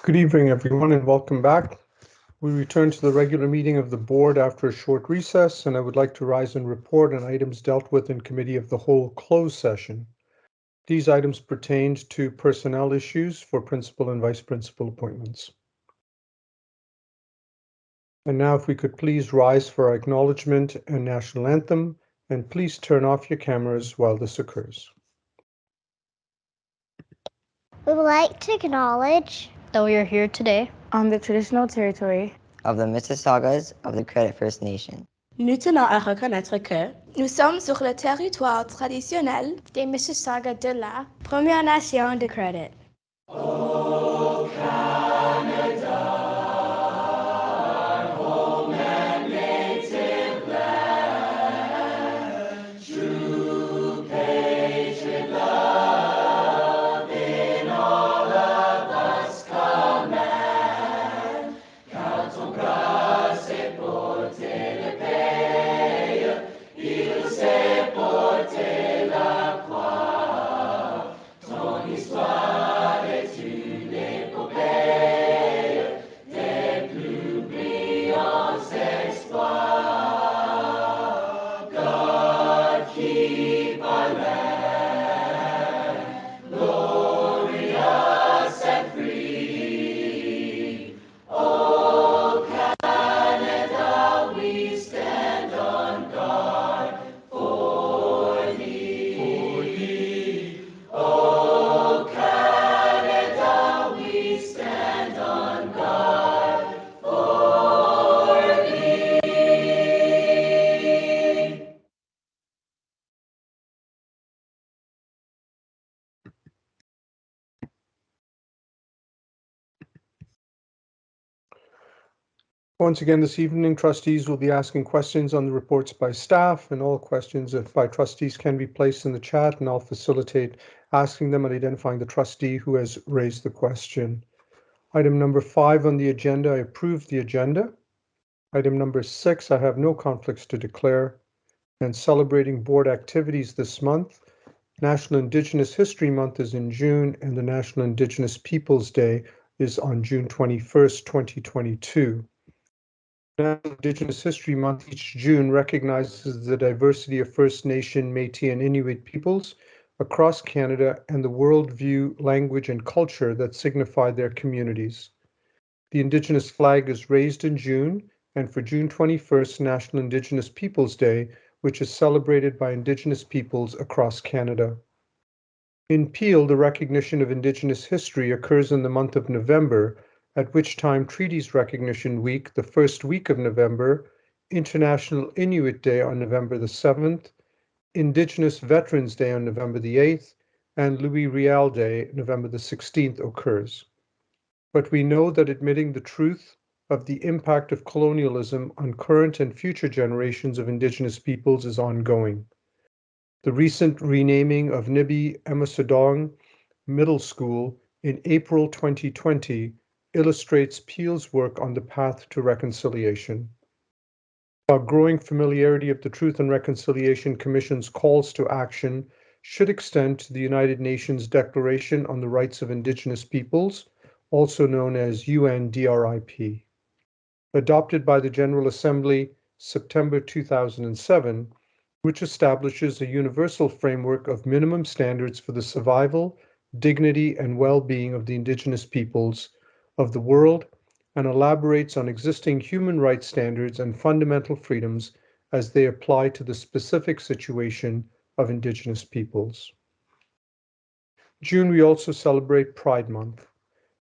Good evening, everyone, and welcome back. We return to the regular meeting of the board after a short recess, and I would like to rise and report on items dealt with in committee of the whole closed session. These items pertained to personnel issues for principal and vice principal appointments. And now if we could please rise for our acknowledgement and national anthem, and please turn off your cameras while this occurs. We would like to acknowledge that we are here today on the traditional territory of the Mississaugas of the Credit First Nation. Nous tenons à reconnaître que nous sommes sur le territoire traditionnel des Mississaugas de la Première Nation de Credit. Oh, Canada, home and native land, true patriot love in all of us command. Canton grâce et porter le pays, il sait porter la croix. Ton histoire est une épopée des plus brillants exploits. God keep our land glorious and free. Oh, Canada, we stand on guard for thee. Oh, Canada, we stand on guard for thee. Once again, this evening, trustees will be asking questions on the reports by staff, and all questions by trustees can be placed in the chat, and I'll facilitate asking them and identifying the trustee who has raised the question. Item number 5 on the agenda, I approve the agenda. Item number 6, I have no conflicts to declare. And celebrating board activities this month, National Indigenous History Month is in June, and the National Indigenous Peoples Day is on June 21st, 2022. National Indigenous History Month each June recognizes the diversity of First Nation, Métis, and Inuit peoples across Canada and the worldview, language, and culture that signify their communities. The Indigenous flag is raised in June, and for June 21st, National Indigenous Peoples Day, which is celebrated by Indigenous peoples across Canada. In Peel, the recognition of Indigenous history occurs in the month of November, at which time Treaties Recognition Week, the first week of November, International Inuit Day on November the 7th, Indigenous Veterans Day on November the 8th, and Louis Riel Day, November the 16th, occurs. But we know that admitting the truth of the impact of colonialism on current and future generations of Indigenous peoples is ongoing. The recent renaming of Nibi Emasadong Middle School in April 2020 illustrates Peel's work on the path to reconciliation. Our growing familiarity of the Truth and Reconciliation Commission's calls to action should extend to the United Nations Declaration on the Rights of Indigenous Peoples, also known as UNDRIP. Adopted by the General Assembly September 2007, which establishes a universal framework of minimum standards for the survival, dignity, and well-being of the Indigenous peoples of the world, and elaborates on existing human rights standards and fundamental freedoms as they apply to the specific situation of Indigenous peoples. June, we also celebrate Pride Month.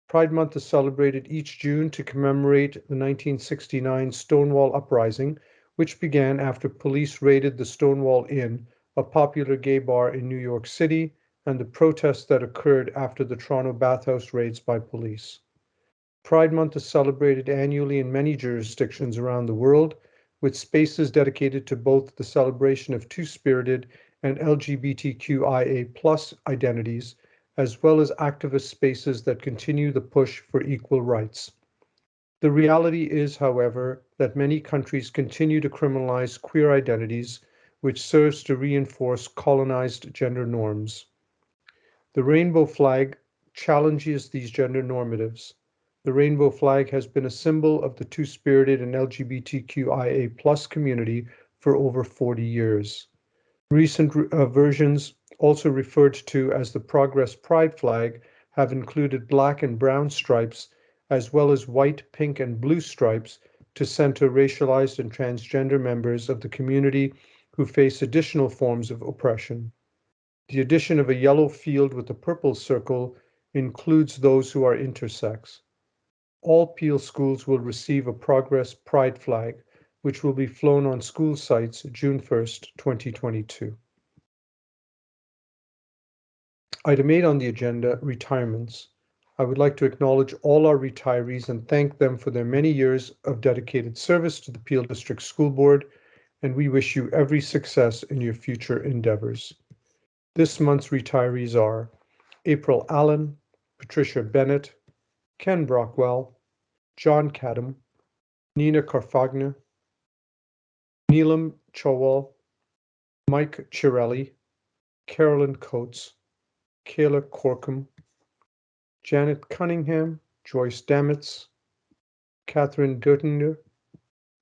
Pride Month is celebrated each June to commemorate the 1969 Stonewall Uprising, which began after police raided the Stonewall Inn, a popular gay bar in New York City, and the protests that occurred after the Toronto bathhouse raids by police. Pride Month is celebrated annually in many jurisdictions around the world, with spaces dedicated to both the celebration of two-spirited and LGBTQIA+ identities, as well as activist spaces that continue the push for equal rights. The reality is, however, that many countries continue to criminalize queer identities, which serves to reinforce colonized gender norms. The rainbow flag challenges these gender normatives. The rainbow flag has been a symbol of the two-spirited and LGBTQIA+ community for over 40 years. Recent versions, also referred to as the Progress Pride flag, have included black and brown stripes, as well as white, pink, and blue stripes to center racialized and transgender members of the community who face additional forms of oppression. The addition of a yellow field with a purple circle includes those who are intersex. All Peel schools will receive a Progress Pride flag, which will be flown on school sites June 1st, 2022. Item 8 on the agenda, retirements. I would like to acknowledge all our retirees and thank them for their many years of dedicated service to the Peel District School Board, and we wish you every success in your future endeavors. This month's retirees are April Allen, Patricia Bennett, Ken Brockwell, John Cadam, Nina Carfagna, Neelam Chowal, Mike Chirelli, Carolyn Coates, Kayla Corkum, Janet Cunningham, Joyce Damitz, Catherine Gertner,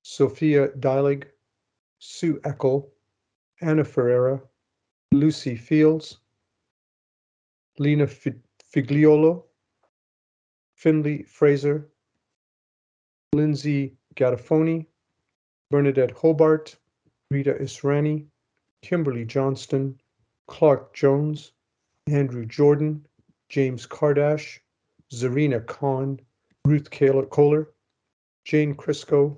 Sophia Deilig, Sue Eckel, Anna Ferreira, Lucy Fields, Lena Figliolo, Finley Fraser, Lindsay Gattafoni, Bernadette Hobart, Rita Israni, Kimberly Johnston, Clark Jones, Andrew Jordan, James Kardash, Zarina Khan, Ruth Kohler, Jane Crisco,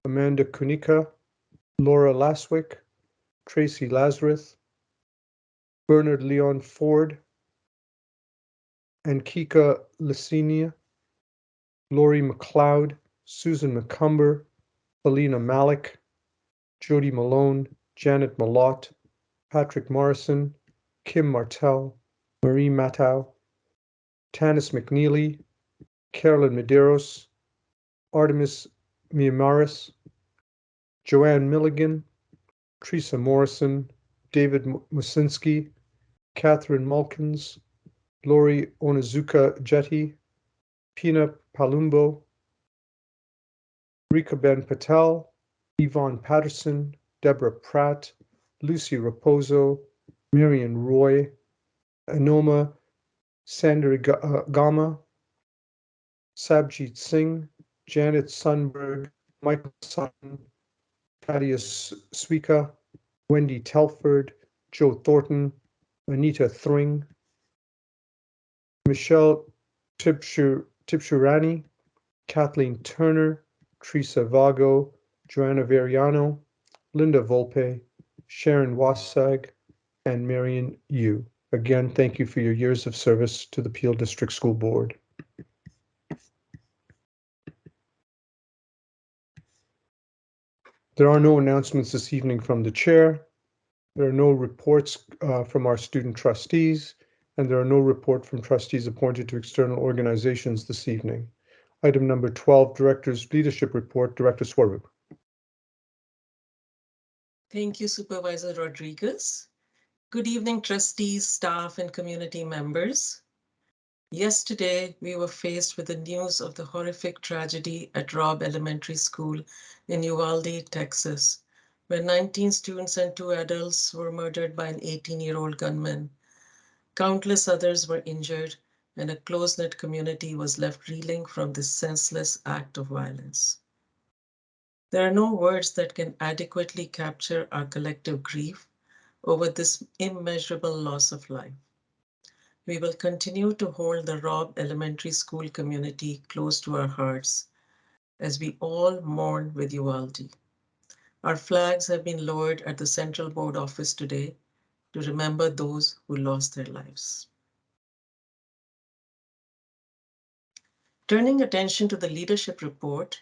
Amanda Kunika, Laura Laswick, Tracy Lazarus, Bernard Leon Ford, Ankika Licinia, Lori McLeod, Susan McCumber, Alina Malik, Jody Malone, Janet Malott, Patrick Morrison, Kim Martell, Marie Matau, Tanis McNeely, Carolyn Medeiros, Artemis Miamaris, Joanne Milligan, Teresa Morrison, David Musinski, Catherine Mulkins, Lori Onizuka Jetty, Pina Palumbo, Rika Ben Patel, Yvonne Patterson, Deborah Pratt, Lucy Raposo, Marion Roy, Anoma Sandarigama, Sabjit Singh, Janet Sundberg, Michael Sutton, Thaddeus Swika, Wendy Telford, Joe Thornton, Anita Thring, Michelle Tipshurani, Kathleen Turner, Teresa Vago, Joanna Veriano, Linda Volpe, Sharon Wassag, and Marion Yu. Again, thank you for your years of service to the Peel District School Board. There are no announcements this evening from the chair. There are no reports from our student trustees, and there are no report from trustees appointed to external organizations this evening. Item number 12, Director's Leadership Report, Director Swarup. Thank you, Supervisor Rodriguez. Good evening, trustees, staff, and community members. Yesterday, we were faced with the news of the horrific tragedy at Robb Elementary School in Uvalde, Texas, where 19 students and 2 adults were murdered by an 18-year-old gunman. Countless others were injured, and a close-knit community was left reeling from this senseless act of violence. There are no words that can adequately capture our collective grief over this immeasurable loss of life. We will continue to hold the Robb Elementary School community close to our hearts as we all mourn with Uvalde. Our flags have been lowered at the Central Board office today to remember those who lost their lives. Turning attention to the leadership report,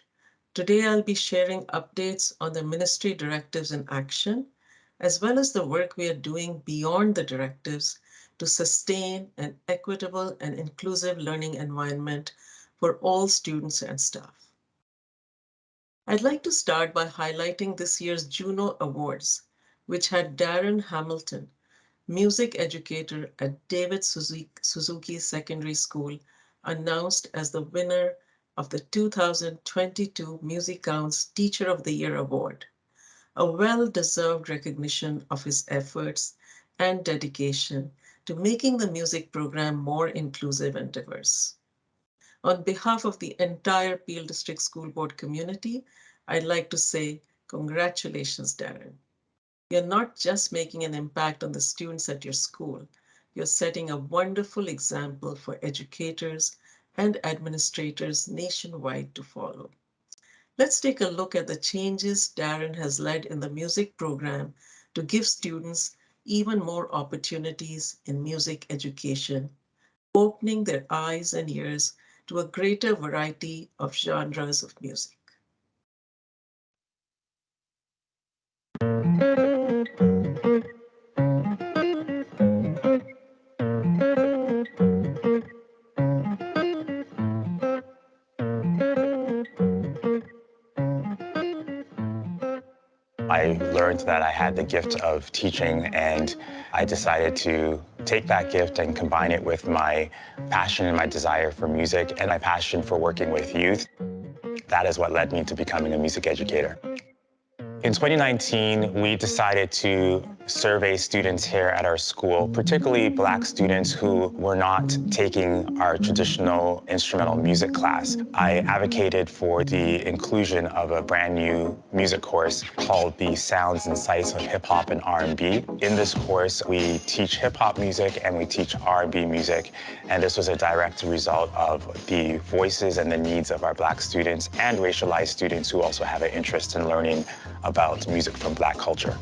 today I'll be sharing updates on the ministry directives in action, as well as the work we are doing beyond the directives to sustain an equitable and inclusive learning environment for all students and staff. I'd like to start by highlighting this year's Juno Awards, which had Darren Hamilton, music educator at David Suzuki Secondary School, announced as the winner of the 2022 Music Count's Teacher of the Year Award, a well-deserved recognition of his efforts and dedication to making the music program more inclusive and diverse. On behalf of the entire Peel District School Board community, I'd like to say congratulations, Darren. You're not just making an impact on the students at your school, you're setting a wonderful example for educators and administrators nationwide to follow. Let's take a look at the changes Darren has led in the music program to give students even more opportunities in music education, opening their eyes and ears to a greater variety of genres of music. I learned that I had the gift of teaching, and I decided to take that gift and combine it with my passion and my desire for music and my passion for working with youth. That is what led me to becoming a music educator. In 2019, we decided to survey students here at our school, particularly Black students who were not taking our traditional instrumental music class. I advocated for the inclusion of a brand new music course called the Sounds and Sights of Hip Hop and R&B. In this course, we teach hip hop music and we teach R&B music, and this was a direct result of the voices and the needs of our Black students and racialized students who also have an interest in learning about music from Black culture.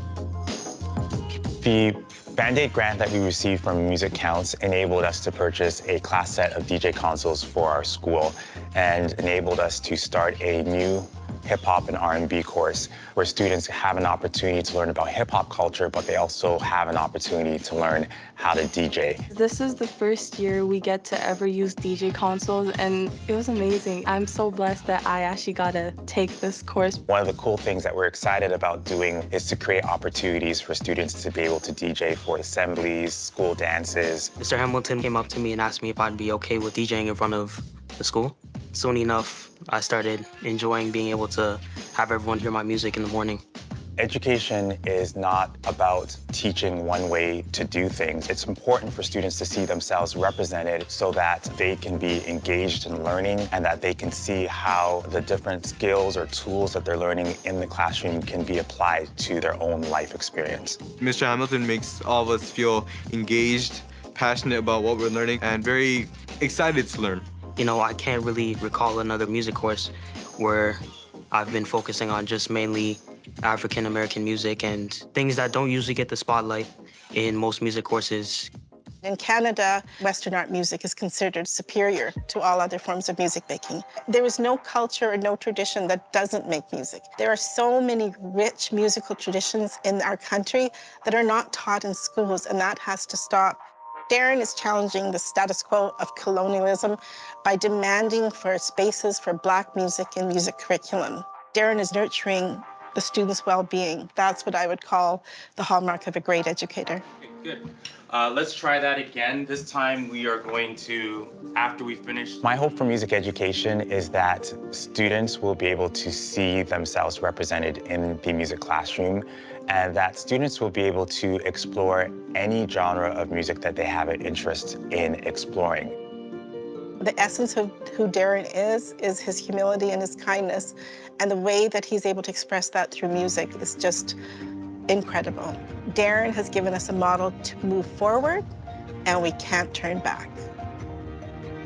The Band-Aid grant that we received from Music Counts enabled us to purchase a class set of DJ consoles for our school and enabled us to start a new hip-hop and R&B course where students have an opportunity to learn about hip-hop culture, but they also have an opportunity to learn how to DJ. This is the first year we get to ever use DJ consoles, and it was amazing. I'm so blessed that I actually got to take this course. One of the cool things that we're excited about doing is to create opportunities for students to be able to DJ for assemblies, school dances. Mr. Hamilton came up to me and asked me if I'd be okay with DJing in front of the school. Soon enough, I started enjoying being able to have everyone hear my music in the morning. Education is not about teaching one way to do things. It's important for students to see themselves represented so that they can be engaged in learning and that they can see how the different skills or tools that they're learning in the classroom can be applied to their own life experience. Mr. Hamilton makes all of us feel engaged, passionate about what we're learning, and very excited to learn. You know, I can't really recall another music course where I've been focusing on just mainly African-American music and things that don't usually get the spotlight in most music courses. In Canada, Western art music is considered superior to all other forms of music making. There is no culture or no tradition that doesn't make music. There are so many rich musical traditions in our country that are not taught in schools, and that has to stop. Darren is challenging the status quo of colonialism by demanding for spaces for Black music in music curriculum. Darren is nurturing the students' well-being. That's what I would call the hallmark of a great educator. Okay, good. Let's try that again. This time we are going to, after we finish. My hope for music education is that students will be able to see themselves represented in the music classroom, and that students will be able to explore any genre of music that they have an interest in exploring. The essence of who Darren is his humility and his kindness, and the way that he's able to express that through music is just incredible. Darren has given us a model to move forward, and we can't turn back.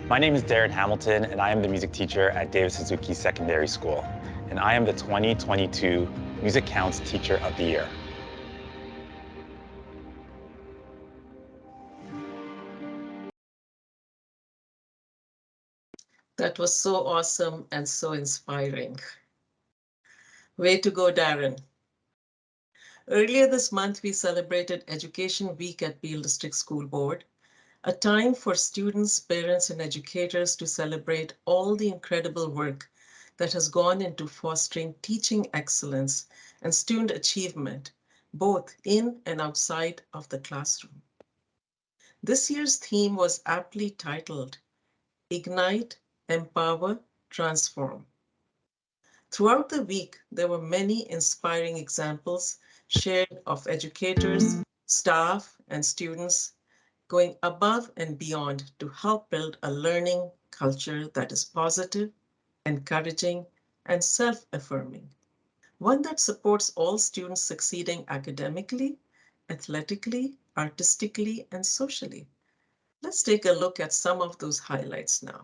My name is Darren Hamilton, and I am the music teacher at David Suzuki Secondary School, and I am the 2022 Music Counts Teacher of the Year. That was so awesome and so inspiring. Way to go, Darren. Earlier this month, we celebrated Education Week at Peel District School Board, a time for students, parents, and educators to celebrate all the incredible work that has gone into fostering teaching excellence and student achievement, both in and outside of the classroom. This year's theme was aptly titled, Ignite, Empower, transform. Throughout the week, there were many inspiring examples shared of educators, staff, and students going above and beyond to help build a learning culture that is positive, encouraging, and self-affirming. One that supports all students succeeding academically, athletically, artistically, and socially. Let's take a look at some of those highlights now.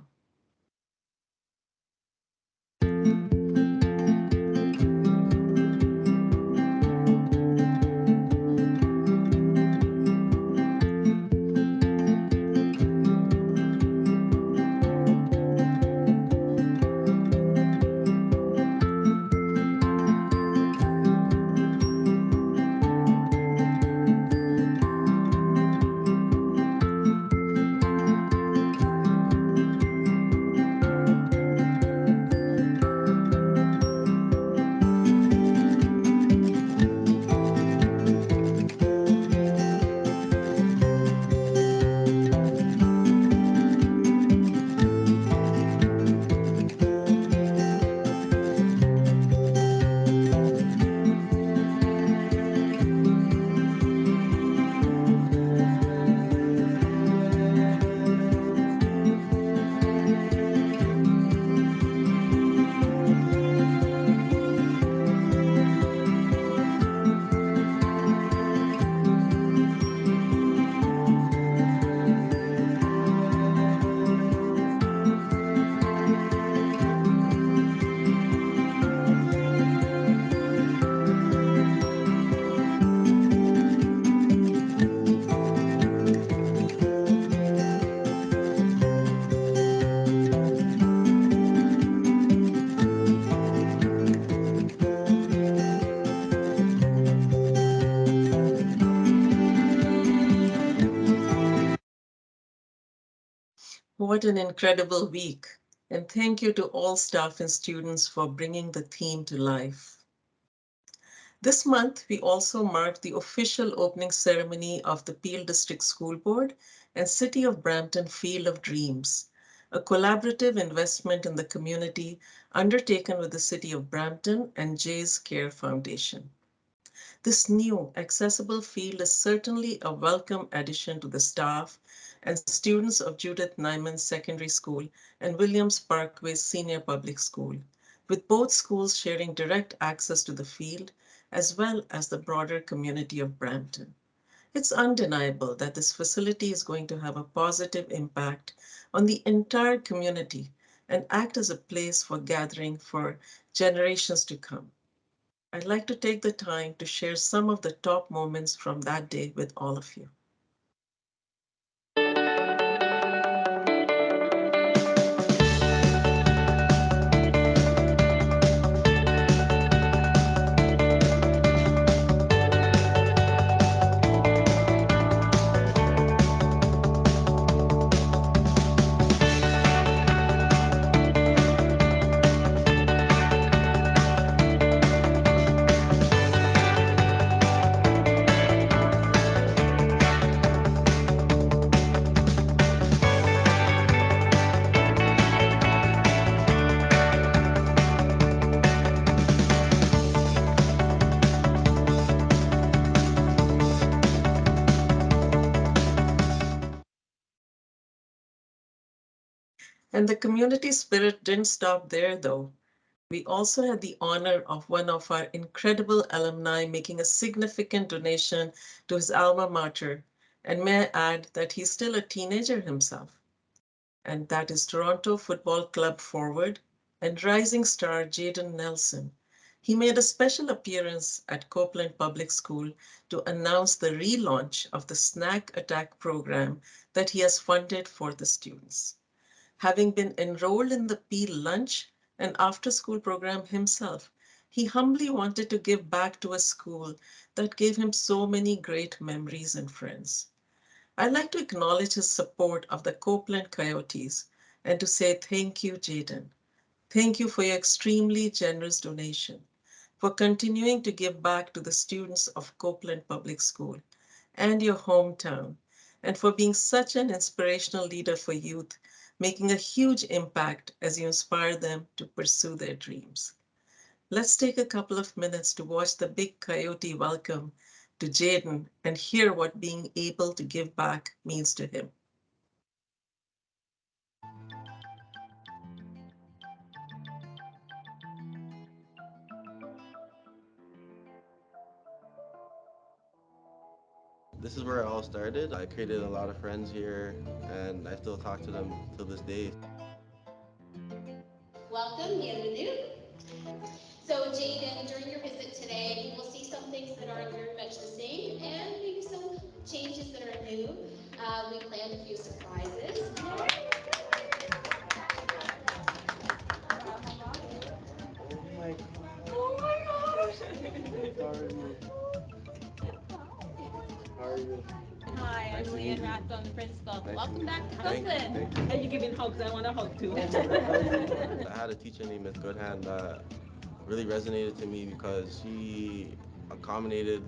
What an incredible week. And thank you to all staff and students for bringing the theme to life. This month, we also marked the official opening ceremony of the Peel District School Board and City of Brampton Field of Dreams, a collaborative investment in the community undertaken with the City of Brampton and Jay's Care Foundation. This new accessible field is certainly a welcome addition to the staff and students of Judith Nyman Secondary School and Williams Parkway Senior Public School, with both schools sharing direct access to the field as well as the broader community of Brampton. It's undeniable that this facility is going to have a positive impact on the entire community and act as a place for gathering for generations to come. I'd like to take the time to share some of the top moments from that day with all of you. And the community spirit didn't stop there, though. We also had the honor of one of our incredible alumni making a significant donation to his alma mater. And may I add that he's still a teenager himself. And that is Toronto Football Club forward and rising star Jaden Nelson. He made a special appearance at Copeland Public School to announce the relaunch of the Snack Attack program that he has funded for the students. Having been enrolled in the Peel Lunch and After School program himself, he humbly wanted to give back to a school that gave him so many great memories and friends. I'd like to acknowledge his support of the Copeland Coyotes and to say thank you, Jaden. Thank you for your extremely generous donation, for continuing to give back to the students of Copeland Public School and your hometown, and for being such an inspirational leader for youth making a huge impact as you inspire them to pursue their dreams. Let's take a couple of minutes to watch the big coyote welcome to Jaden and hear what being able to give back means to him. This is where it all started. I created a lot of friends here, and I still talk to them till this day. Welcome, bienvenue. So Jaden, during your visit today, you will see some things that are very much the same and maybe some changes that are new. We planned a few surprises. Oh my gosh! How are you? Hi, Nice I'm to meet Leanne you. Rath, I'm the principal. Nice to Welcome meet back you. to Thank you, Brooklyn. thank you. And you giving hugs, I want a hug too. I had a teacher named Miss Goodhand that really resonated to me because she accommodated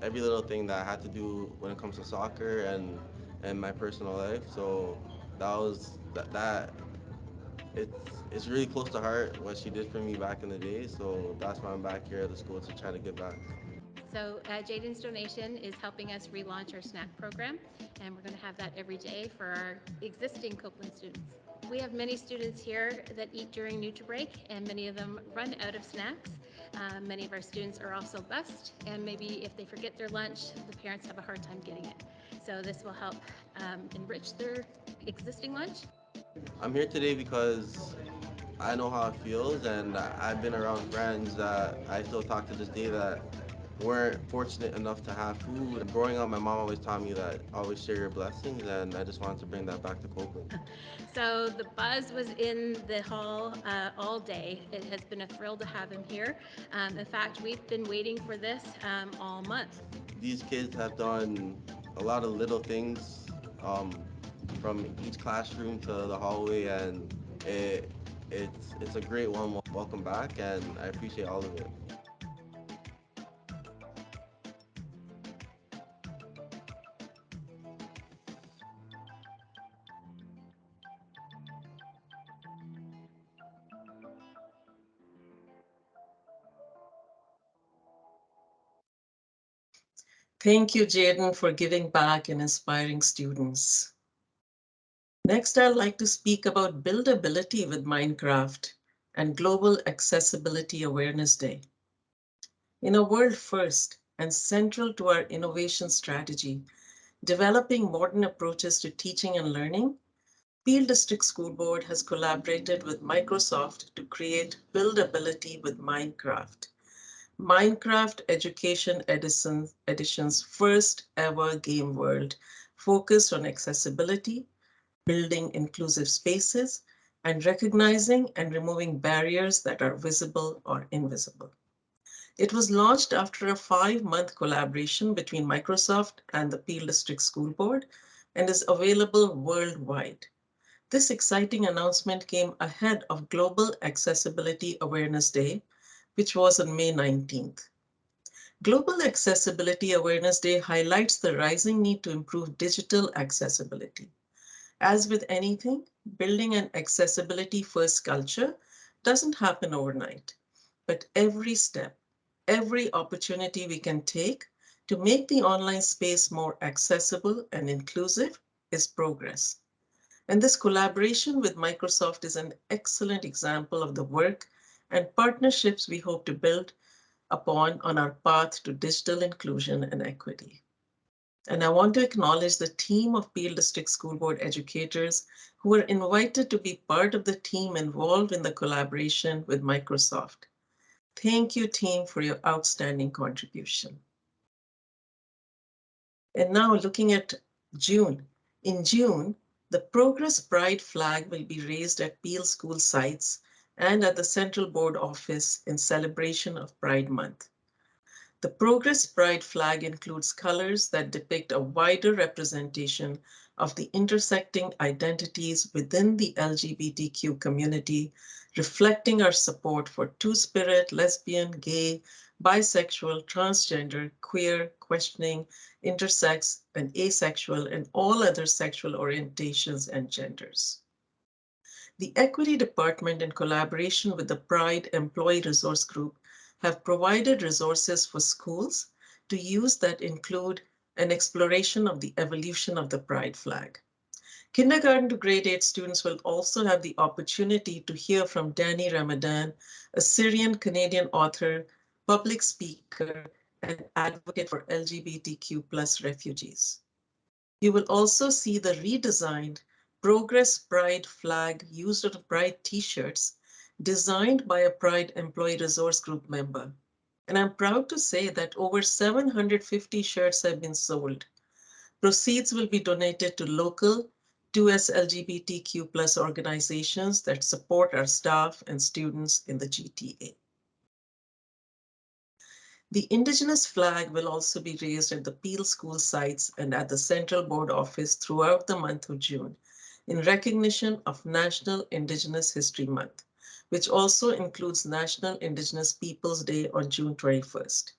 every little thing that I had to do when it comes to soccer and my personal life. So that it's really close to heart what she did for me back in the day. So that's why I'm back here at the school to try to give back. So Jaden's donation is helping us relaunch our snack program, and we're going to have that every day for our existing Copeland students. We have many students here that eat during NutriBreak, and many of them run out of snacks. Many of our students are also bused, and maybe if they forget their lunch, the parents have a hard time getting it. So this will help enrich their existing lunch. I'm here today because I know how it feels, and I've been around friends that I still talk to this day that weren't fortunate enough to have food. Growing up, my mom always taught me that always share your blessings, and I just wanted to bring that back to Copeland. So the buzz was in the hall all day. It has been a thrill to have him here. In fact, we've been waiting for this all month. These kids have done a lot of little things um, from each classroom to the hallway, and it's a great one. Welcome back, and I appreciate all of it. Thank you, Jaden, for giving back and inspiring students. Next, I'd like to speak about buildability with Minecraft and Global Accessibility Awareness Day. In a world first and central to our innovation strategy, developing modern approaches to teaching and learning, Peel District School Board has collaborated with Microsoft to create Buildability with Minecraft, Minecraft Education Edition's first ever game world focused on accessibility, building inclusive spaces, and recognizing and removing barriers that are visible or invisible. It was launched after a 5-month collaboration between Microsoft and the Peel District School Board and is available worldwide. This exciting announcement came ahead of Global Accessibility Awareness Day, which was on May 19th. Global Accessibility Awareness Day highlights the rising need to improve digital accessibility. As with anything, building an accessibility-first culture doesn't happen overnight, but every step, every opportunity we can take to make the online space more accessible and inclusive is progress. And this collaboration with Microsoft is an excellent example of the work and partnerships we hope to build upon on our path to digital inclusion and equity. And I want to acknowledge the team of Peel District School Board educators who were invited to be part of the team involved in the collaboration with Microsoft. Thank you, team, for your outstanding contribution. And now looking at June. In June, the Progress Pride flag will be raised at Peel School sites and at the Central Board office in celebration of Pride Month. The Progress Pride flag includes colors that depict a wider representation of the intersecting identities within the LGBTQ community, reflecting our support for two-spirit, lesbian, gay, bisexual, transgender, queer, questioning, intersex, and asexual, and all other sexual orientations and genders. The Equity Department, in collaboration with the Pride Employee Resource Group, have provided resources for schools to use that include an exploration of the evolution of the Pride flag. Kindergarten to grade 8 students will also have the opportunity to hear from Danny Ramadan, a Syrian-Canadian author, public speaker, and advocate for LGBTQ+ refugees. You will also see the redesigned Progress Pride flag used on Pride t-shirts designed by a Pride Employee Resource Group member. And I'm proud to say that over 750 shirts have been sold. Proceeds will be donated to local 2S LGBTQ+ organizations that support our staff and students in the GTA. The Indigenous flag will also be raised at the Peelschools sites and at the Central Board office throughout the month of June in recognition of National Indigenous History Month, which also includes National Indigenous Peoples Day on June 21st.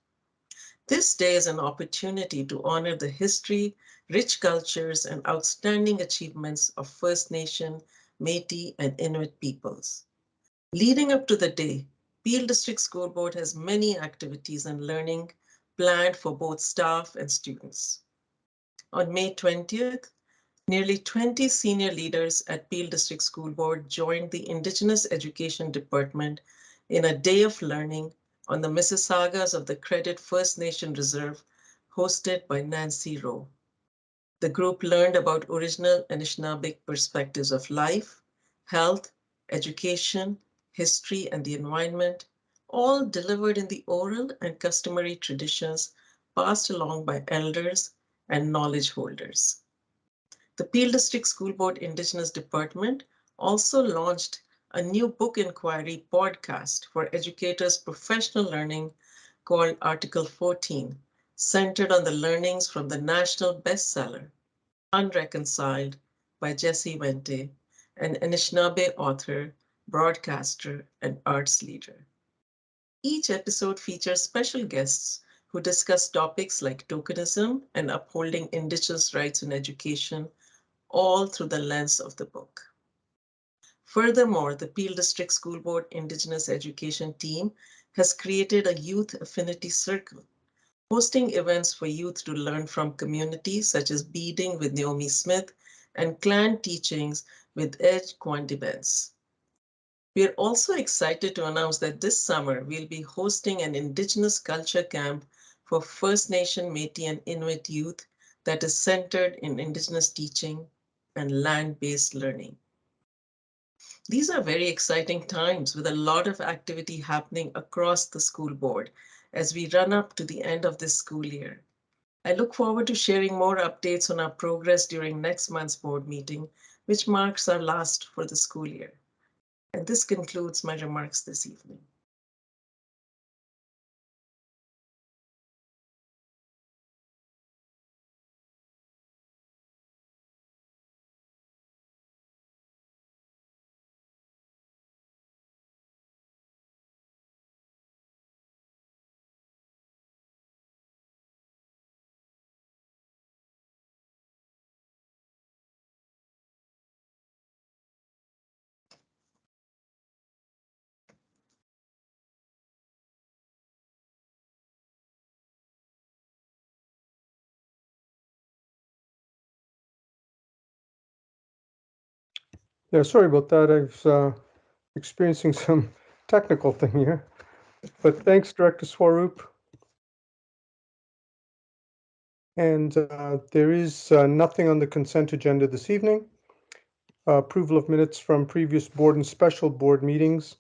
This day is an opportunity to honor the history, rich cultures, and outstanding achievements of First Nation, Métis, and Inuit peoples. Leading up to the day, Peel District School Board has many activities and learning planned for both staff and students. On May 20th, nearly 20 senior leaders at Peel District School Board joined the Indigenous Education Department in a day of learning on the Mississaugas of the Credit First Nation Reserve, hosted by Nancy Rowe. The group learned about original Anishinaabeg perspectives of life, health, education, history, and the environment, all delivered in the oral and customary traditions passed along by elders and knowledge holders. The Peel District School Board Indigenous Department also launched a new book inquiry podcast for educators' professional learning called Article 14, centered on the learnings from the national bestseller, Unreconciled by Jesse Wente, an Anishinaabe author, broadcaster, and arts leader. Each episode features special guests who discuss topics like tokenism and upholding Indigenous rights in education, all through the lens of the book. Furthermore, the Peel District School Board Indigenous Education team has created a youth affinity circle, hosting events for youth to learn from communities such as beading with Naomi Smith and clan teachings with Edge Kwandibens. We are also excited to announce that this summer we'll be hosting an Indigenous culture camp for First Nation, Métis, and Inuit youth that is centered in Indigenous teaching and land-based learning. These are very exciting times with a lot of activity happening across the school board as we run up to the end of this school year. I look forward to sharing more updates on our progress during next month's board meeting, which marks our last for the school year. And this concludes my remarks this evening. Yeah, sorry about that. I was experiencing some technical thing here. But thanks, Director Swaroop. And there is nothing on the consent agenda this evening. Approval of minutes from previous board and special board meetings.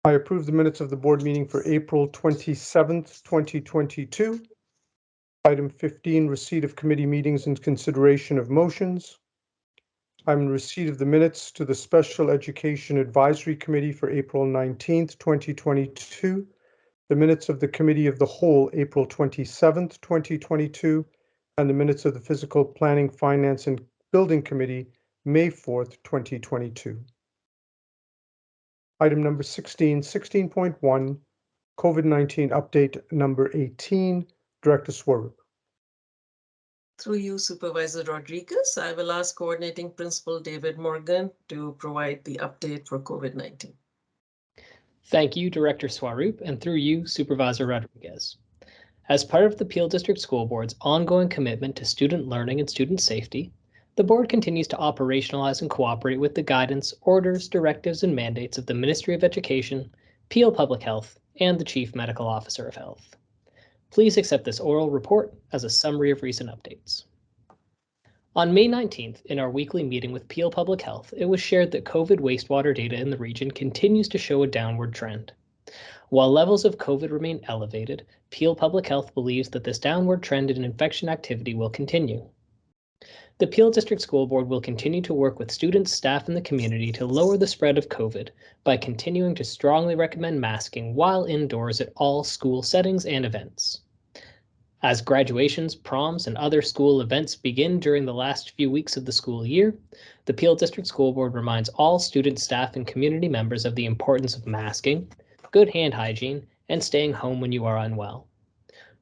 I approve the minutes of the board meeting for April 27th, 2022. Item 15, receipt of committee meetings and consideration of motions. I'm in receipt of the minutes to the Special Education Advisory Committee for April 19th, 2022, the minutes of the Committee of the Whole, April 27th, 2022, and the minutes of the Physical Planning, Finance, and Building Committee, May 4th, 2022. Item number 16, 16.1, COVID-19 update number 18, Director Swaroop. Through you, Supervisor Rodriguez, I will ask Coordinating Principal David Morgan to provide the update for COVID-19. Thank you, Director Swaroop, and through you, Supervisor Rodriguez. As part of the Peel District School Board's ongoing commitment to student learning and student safety, the board continues to operationalize and cooperate with the guidance, orders, directives, and mandates of the Ministry of Education, Peel Public Health, and the Chief Medical Officer of Health. Please accept this oral report as a summary of recent updates. On May 19th, in our weekly meeting with Peel Public Health, it was shared that COVID wastewater data in the region continues to show a downward trend. While levels of COVID remain elevated, Peel Public Health believes that this downward trend in infection activity will continue. The Peel District School Board will continue to work with students, staff, and the community to lower the spread of COVID by continuing to strongly recommend masking while indoors at all school settings and events. As graduations, proms, and other school events begin during the last few weeks of the school year, the Peel District School Board reminds all students, staff, and community members of the importance of masking, good hand hygiene, and staying home when you are unwell.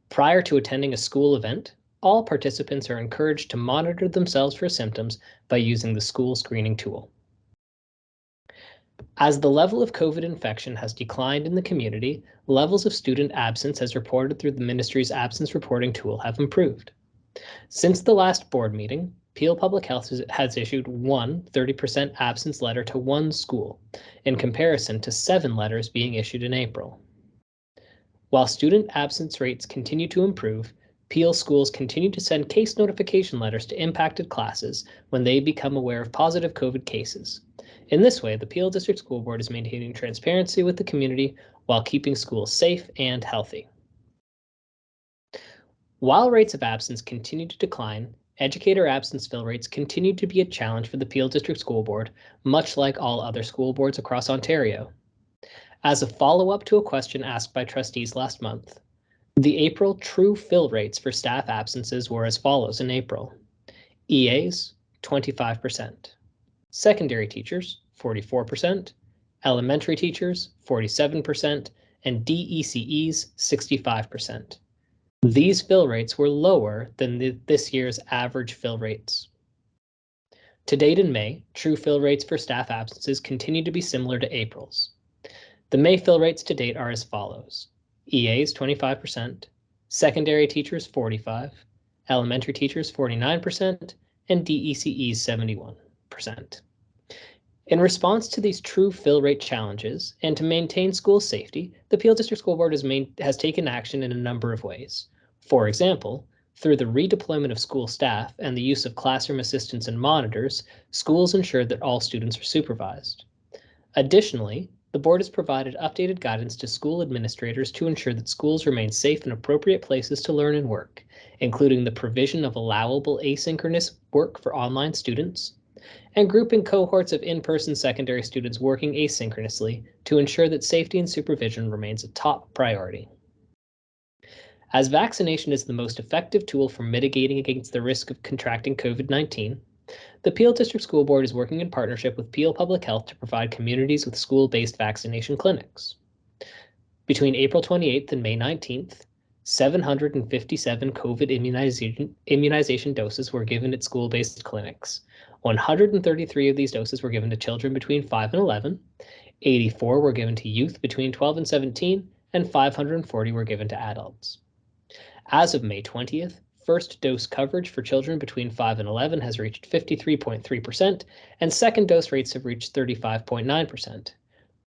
Prior to attending a school event, all participants are encouraged to monitor themselves for symptoms by using the school screening tool. As the level of COVID infection has declined in the community, levels of student absence as reported through the ministry's absence reporting tool have improved. Since the last board meeting, Peel Public Health has issued one 30% absence letter to one school, in comparison to 7 letters being issued in April. While student absence rates continue to improve, Peel schools continue to send case notification letters to impacted classes when they become aware of positive COVID cases. In this way, the Peel District School Board is maintaining transparency with the community while keeping schools safe and healthy. While rates of absence continue to decline, educator absence fill rates continue to be a challenge for the Peel District School Board, much like all other school boards across Ontario. As a follow-up to a question asked by trustees last month, the April true fill rates for staff absences were as follows in April. EAs, 25%. Secondary teachers, 44%. Elementary teachers, 47%. And DECEs, 65%. These fill rates were lower than this year's average fill rates. To date in May, true fill rates for staff absences continue to be similar to April's. The May fill rates to date are as follows. EAs 25%, secondary teachers 45%, elementary teachers 49%, and DECEs 71%. In response to these true fill rate challenges and to maintain school safety, the Peel District School Board has taken action in a number of ways. For example, through the redeployment of school staff and the use of classroom assistants and monitors, schools ensure that all students are supervised. Additionally, the board has provided updated guidance to school administrators to ensure that schools remain safe and appropriate places to learn and work, including the provision of allowable asynchronous work for online students, and grouping cohorts of in-person secondary students working asynchronously to ensure that safety and supervision remains a top priority. As vaccination is the most effective tool for mitigating against the risk of contracting COVID-19, the Peel District School Board is working in partnership with Peel Public Health to provide communities with school-based vaccination clinics. Between April 28th and May 19th, 757 COVID immunization doses were given at school-based clinics. 133 of these doses were given to children between 5 and 11, 84 were given to youth between 12 and 17, and 540 were given to adults. As of May 20th, first dose coverage for children between 5 and 11 has reached 53.3%, and second dose rates have reached 35.9%.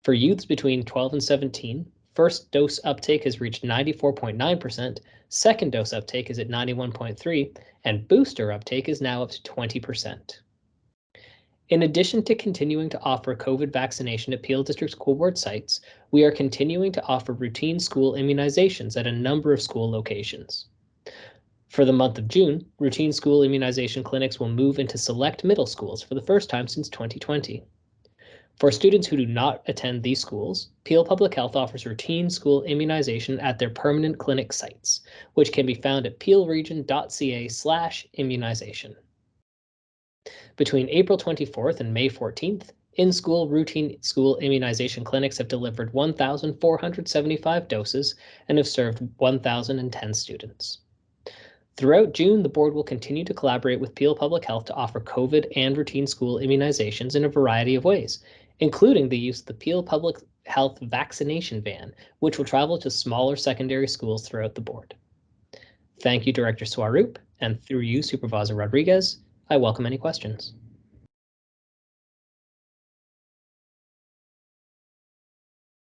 For youths between 12 and 17, first dose uptake has reached 94.9%, second dose uptake is at 91.3%, and booster uptake is now up to 20%. In addition to continuing to offer COVID vaccination at Peel District School Board sites, we are continuing to offer routine school immunizations at a number of school locations. For the month of June, routine school immunization clinics will move into select middle schools for the first time since 2020. For students who do not attend these schools, Peel Public Health offers routine school immunization at their permanent clinic sites, which can be found at peelregion.ca/immunization. Between April 24th and May 14th, in-school routine school immunization clinics have delivered 1,475 doses and have served 1,010 students. Throughout June, the board will continue to collaborate with Peel Public Health to offer COVID and routine school immunizations in a variety of ways, including the use of the Peel Public Health vaccination van, which will travel to smaller secondary schools throughout the board. Thank you, Director Swaroop, and through you, Supervisor Rodriguez, I welcome any questions.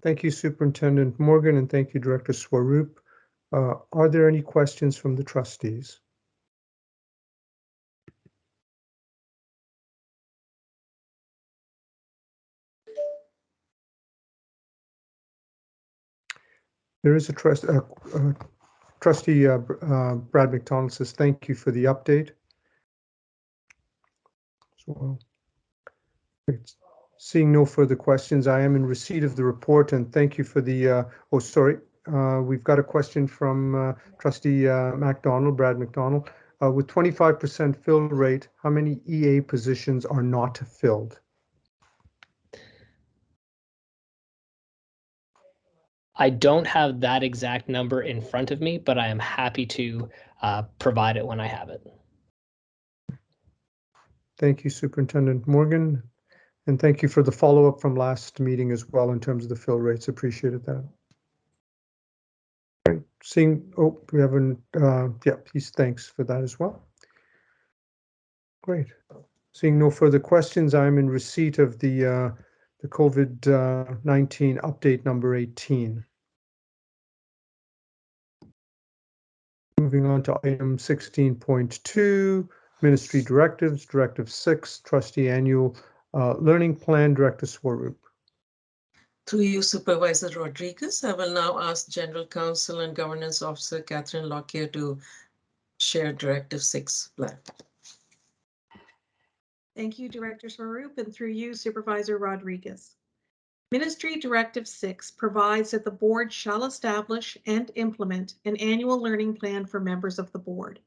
Thank you, Superintendent Morgan, and thank you, Director Swaroop. Are there any questions from the trustees? There is a trustee Brad McDonald says, thank you for the update. So, seeing no further questions, I am in receipt of the report, and thank you for the, we've got a question from Trustee Brad McDonald. With 25% fill rate, how many EA positions are not filled? I don't have that exact number in front of me, but I am happy to provide it when I have it. Thank you, Superintendent Morgan. And thank you for the follow-up from last meeting as well in terms of the fill rates. Appreciated that. Right. Seeing, we haven't, thanks for that as well. Great. Seeing no further questions, I'm in receipt of the COVID-19 update number 18. Moving on to item 16.2, Ministry Directives, Directive 6, Trustee Annual Learning Plan, Director Swaroop. Through you, Supervisor Rodriguez, I will now ask General Counsel and Governance Officer Catherine Lockyer to share Directive 6 plan. Thank you, Director Swaroop, and through you, Supervisor Rodriguez. Ministry Directive 6 provides that the board shall establish and implement an annual learning plan for members of the board.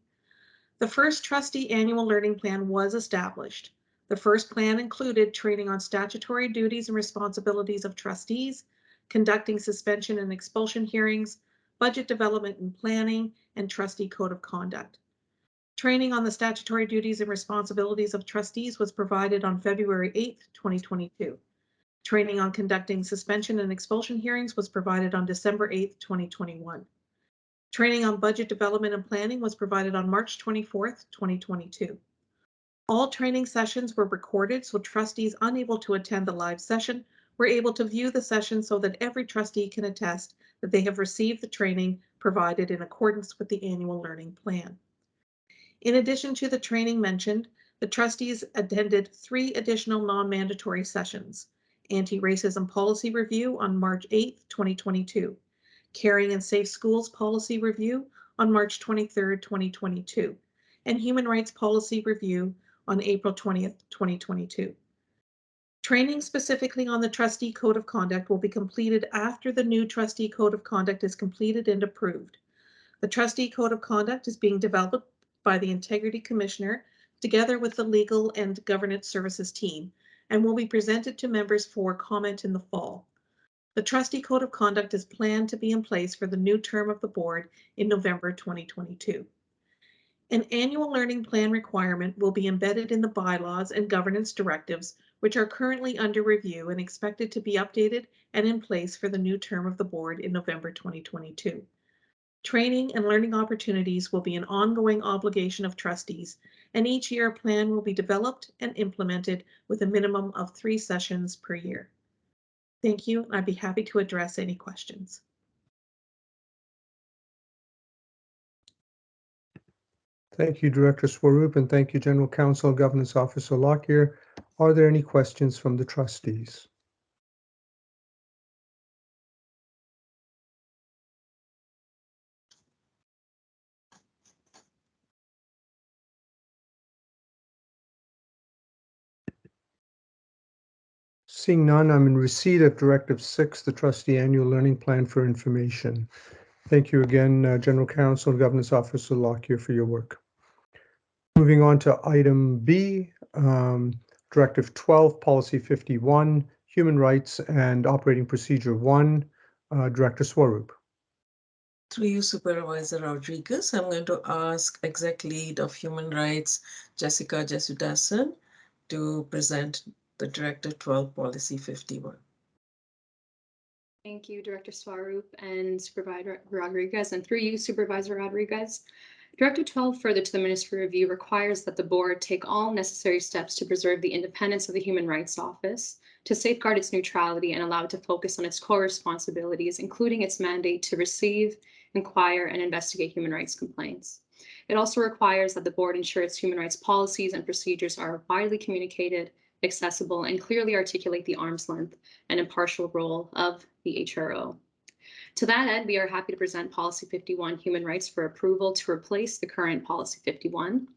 The first trustee annual learning plan was established. The first plan included training on statutory duties and responsibilities of trustees, conducting suspension and expulsion hearings, budget development and planning, and trustee code of conduct. Training on the statutory duties and responsibilities of trustees was provided on February 8, 2022. Training on conducting suspension and expulsion hearings was provided on December 8, 2021. Training on budget development and planning was provided on March 24, 2022. All training sessions were recorded so trustees unable to attend the live session were able to view the session so that every trustee can attest that they have received the training provided in accordance with the annual learning plan. In addition to the training mentioned, the trustees attended 3 additional non-mandatory sessions: Anti-Racism Policy Review on March 8, 2022, Caring and Safe Schools Policy Review on March 23, 2022, and Human Rights Policy Review on April 20, 2022. Training specifically on the Trustee Code of Conduct will be completed after the new Trustee Code of Conduct is completed and approved. The Trustee Code of Conduct is being developed by the Integrity Commissioner together with the Legal and Governance Services team and will be presented to members for comment in the fall. The Trustee Code of Conduct is planned to be in place for the new term of the board in November 2022. An annual learning plan requirement will be embedded in the bylaws and governance directives, which are currently under review and expected to be updated and in place for the new term of the board in November 2022. Training and learning opportunities will be an ongoing obligation of trustees, and each year a plan will be developed and implemented with a minimum of 3 sessions per year. Thank you. I'd be happy to address any questions. Thank you, Director Swaroop, and thank you, General Counsel, Governance Officer Lockyer. Are there any questions from the trustees? Seeing none, I'm in receipt of Directive 6, the Trustee Annual Learning Plan for information. Thank you again, General Counsel and Governance Officer Lockyer, for your work. Moving on to item B, Directive 12, Policy 51, Human Rights and Operating Procedure 1, Director Swaroop. Through you, Supervisor Rodriguez, I'm going to ask Exec Lead of Human Rights, Jessica Jesudasan, to present the Directive 12 Policy 51. Thank you, Director Swaroop and Supervisor Rodriguez, and through you, Supervisor Rodriguez. Directive 12, further to the Ministry Review, requires that the Board take all necessary steps to preserve the independence of the Human Rights Office, to safeguard its neutrality and allow it to focus on its core responsibilities, including its mandate to receive, inquire, and investigate human rights complaints. It also requires that the Board ensure its human rights policies and procedures are widely communicated, accessible, and clearly articulate the arm's length and impartial role of the HRO. To that end, we are happy to present Policy 51 Human Rights for approval to replace the current Policy 51.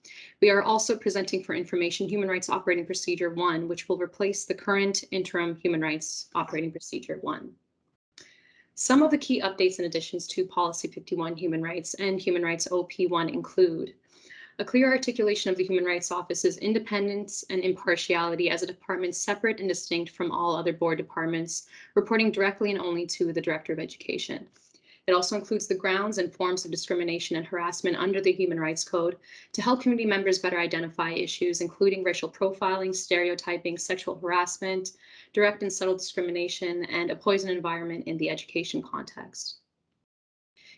We are also presenting for information Human Rights Operating Procedure 1, which will replace the current interim Human Rights Operating Procedure 1. Some of the key updates and additions to Policy 51 Human Rights and Human Rights OP1 include a clear articulation of the Human Rights Office's independence and impartiality as a department separate and distinct from all other board departments, reporting directly and only to the Director of Education. It also includes the grounds and forms of discrimination and harassment under the Human Rights Code to help community members better identify issues, including racial profiling, stereotyping, sexual harassment, direct and subtle discrimination, and a poison environment in the education context.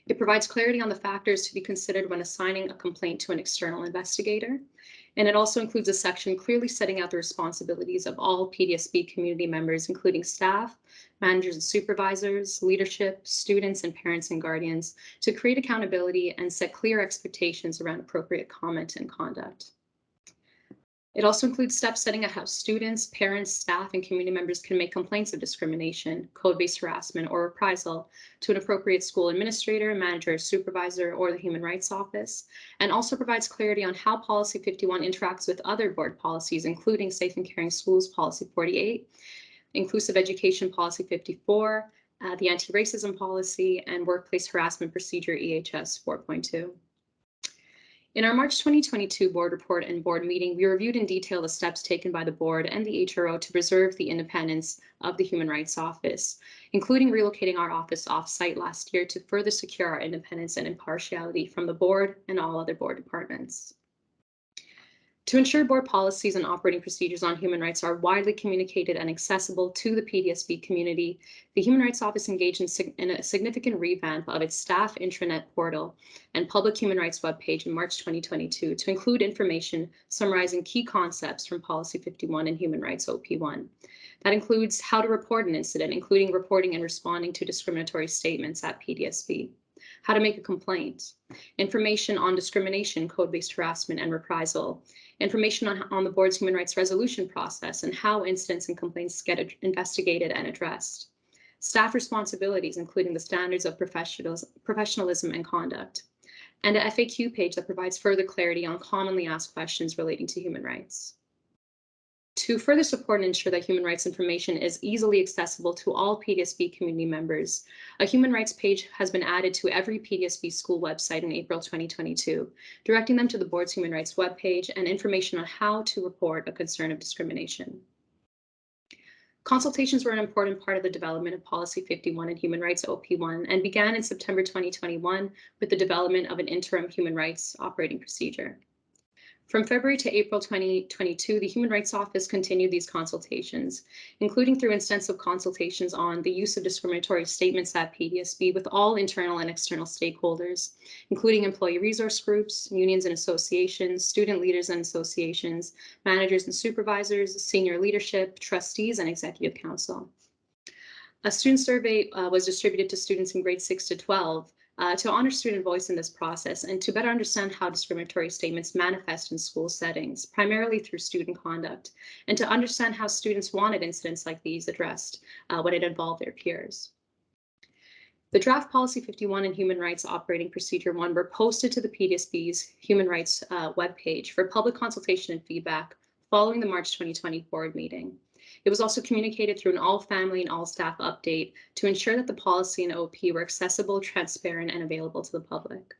It provides clarity on the factors to be considered when assigning a complaint to an external investigator. And it also includes a section clearly setting out the responsibilities of all PDSB community members, including staff, managers and supervisors, leadership, students, and parents and guardians, to create accountability and set clear expectations around appropriate comment and conduct. It also includes steps setting out how students, parents, staff, and community members can make complaints of discrimination, code-based harassment, or reprisal to an appropriate school administrator, manager, supervisor, or the Human Rights Office, and also provides clarity on how Policy 51 interacts with other board policies, including Safe and Caring Schools Policy 48, Inclusive Education Policy 54, the Anti-Racism Policy, and Workplace Harassment Procedure EHS 4.2. In our March 2022 board report and board meeting, we reviewed in detail the steps taken by the board and the HRO to preserve the independence of the Human Rights Office, including relocating our office off-site last year to further secure our independence and impartiality from the board and all other board departments. To ensure board policies and operating procedures on human rights are widely communicated and accessible to the PDSB community, the Human Rights Office engaged in a significant revamp of its staff intranet portal and public human rights webpage in March 2022 to include information summarizing key concepts from Policy 51 and Human Rights OP1. That includes how to report an incident, including reporting and responding to discriminatory statements at PDSB, how to make a complaint, information on discrimination, code-based harassment, and reprisal, information on the board's human rights resolution process and how incidents and complaints get investigated and addressed, staff responsibilities, including the standards of professionalism and conduct, and a FAQ page that provides further clarity on commonly asked questions relating to human rights. To further support and ensure that human rights information is easily accessible to all PDSB community members, a human rights page has been added to every PDSB school website in April 2022, directing them to the board's human rights webpage and information on how to report a concern of discrimination. Consultations were an important part of the development of Policy 51 and Human Rights OP1 and began in September 2021 with the development of an interim human rights operating procedure. From February to April 2022, the Human Rights Office continued these consultations, including through extensive consultations on the use of discriminatory statements at PDSB with all internal and external stakeholders, including employee resource groups, unions and associations, student leaders and associations, managers and supervisors, senior leadership, trustees, and executive council. A student survey was distributed to students in grades 6 to 12 to honor student voice in this process and to better understand how discriminatory statements manifest in school settings, primarily through student conduct, and to understand how students wanted incidents like these addressed when it involved their peers. The draft Policy 51 and Human Rights Operating Procedure 1 were posted to the PDSB's Human Rights webpage for public consultation and feedback following the March 2020 board meeting. It was also communicated through an all-family and all-staff update to ensure that the policy and OP were accessible, transparent, and available to the public.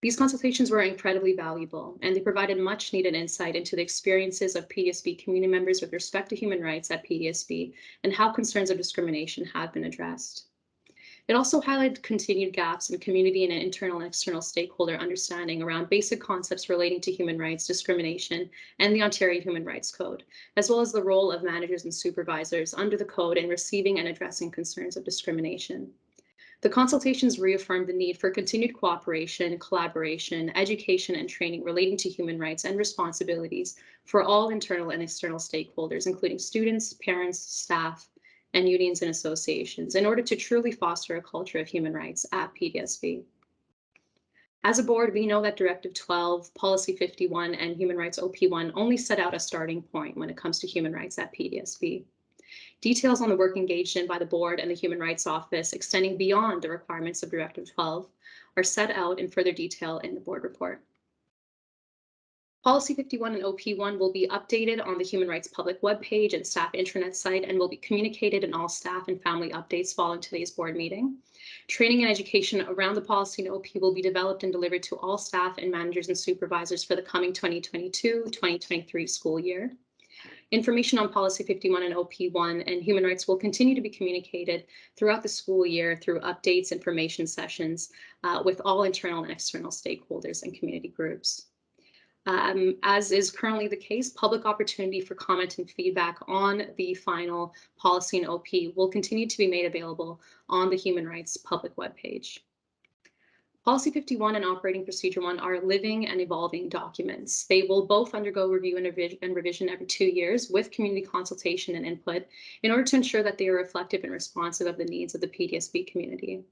These consultations were incredibly valuable, and they provided much-needed insight into the experiences of PDSB community members with respect to human rights at PDSB and how concerns of discrimination have been addressed. It also highlighted continued gaps in community and internal and external stakeholder understanding around basic concepts relating to human rights, discrimination, and the Ontario Human Rights Code, as well as the role of managers and supervisors under the code in receiving and addressing concerns of discrimination. The consultations reaffirmed the need for continued cooperation, collaboration, education, and training relating to human rights and responsibilities for all internal and external stakeholders, including students, parents, staff, and unions and associations, in order to truly foster a culture of human rights at PDSB. As a board, we know that Directive 12, Policy 51, and Human Rights OP1 only set out a starting point when it comes to human rights at PDSB. Details on the work engaged in by the board and the Human Rights Office, extending beyond the requirements of Directive 12, are set out in further detail in the board report. Policy 51 and OP1 will be updated on the Human Rights Public webpage and staff intranet site and will be communicated in all staff and family updates following today's board meeting. Training and education around the policy and OP will be developed and delivered to all staff and managers and supervisors for the coming 2022-2023 school year. Information on Policy 51 and OP1 and human rights will continue to be communicated throughout the school year through updates, information sessions with all internal and external stakeholders and community groups. As is currently the case, public opportunity for comment and feedback on the final policy and OP will continue to be made available on the Human Rights public webpage. Policy 51 and Operating Procedure 1 are living and evolving documents. They will both undergo review and revision every 2 years with community consultation and input in order to ensure that they are reflective and responsive of the needs of the PDSB community.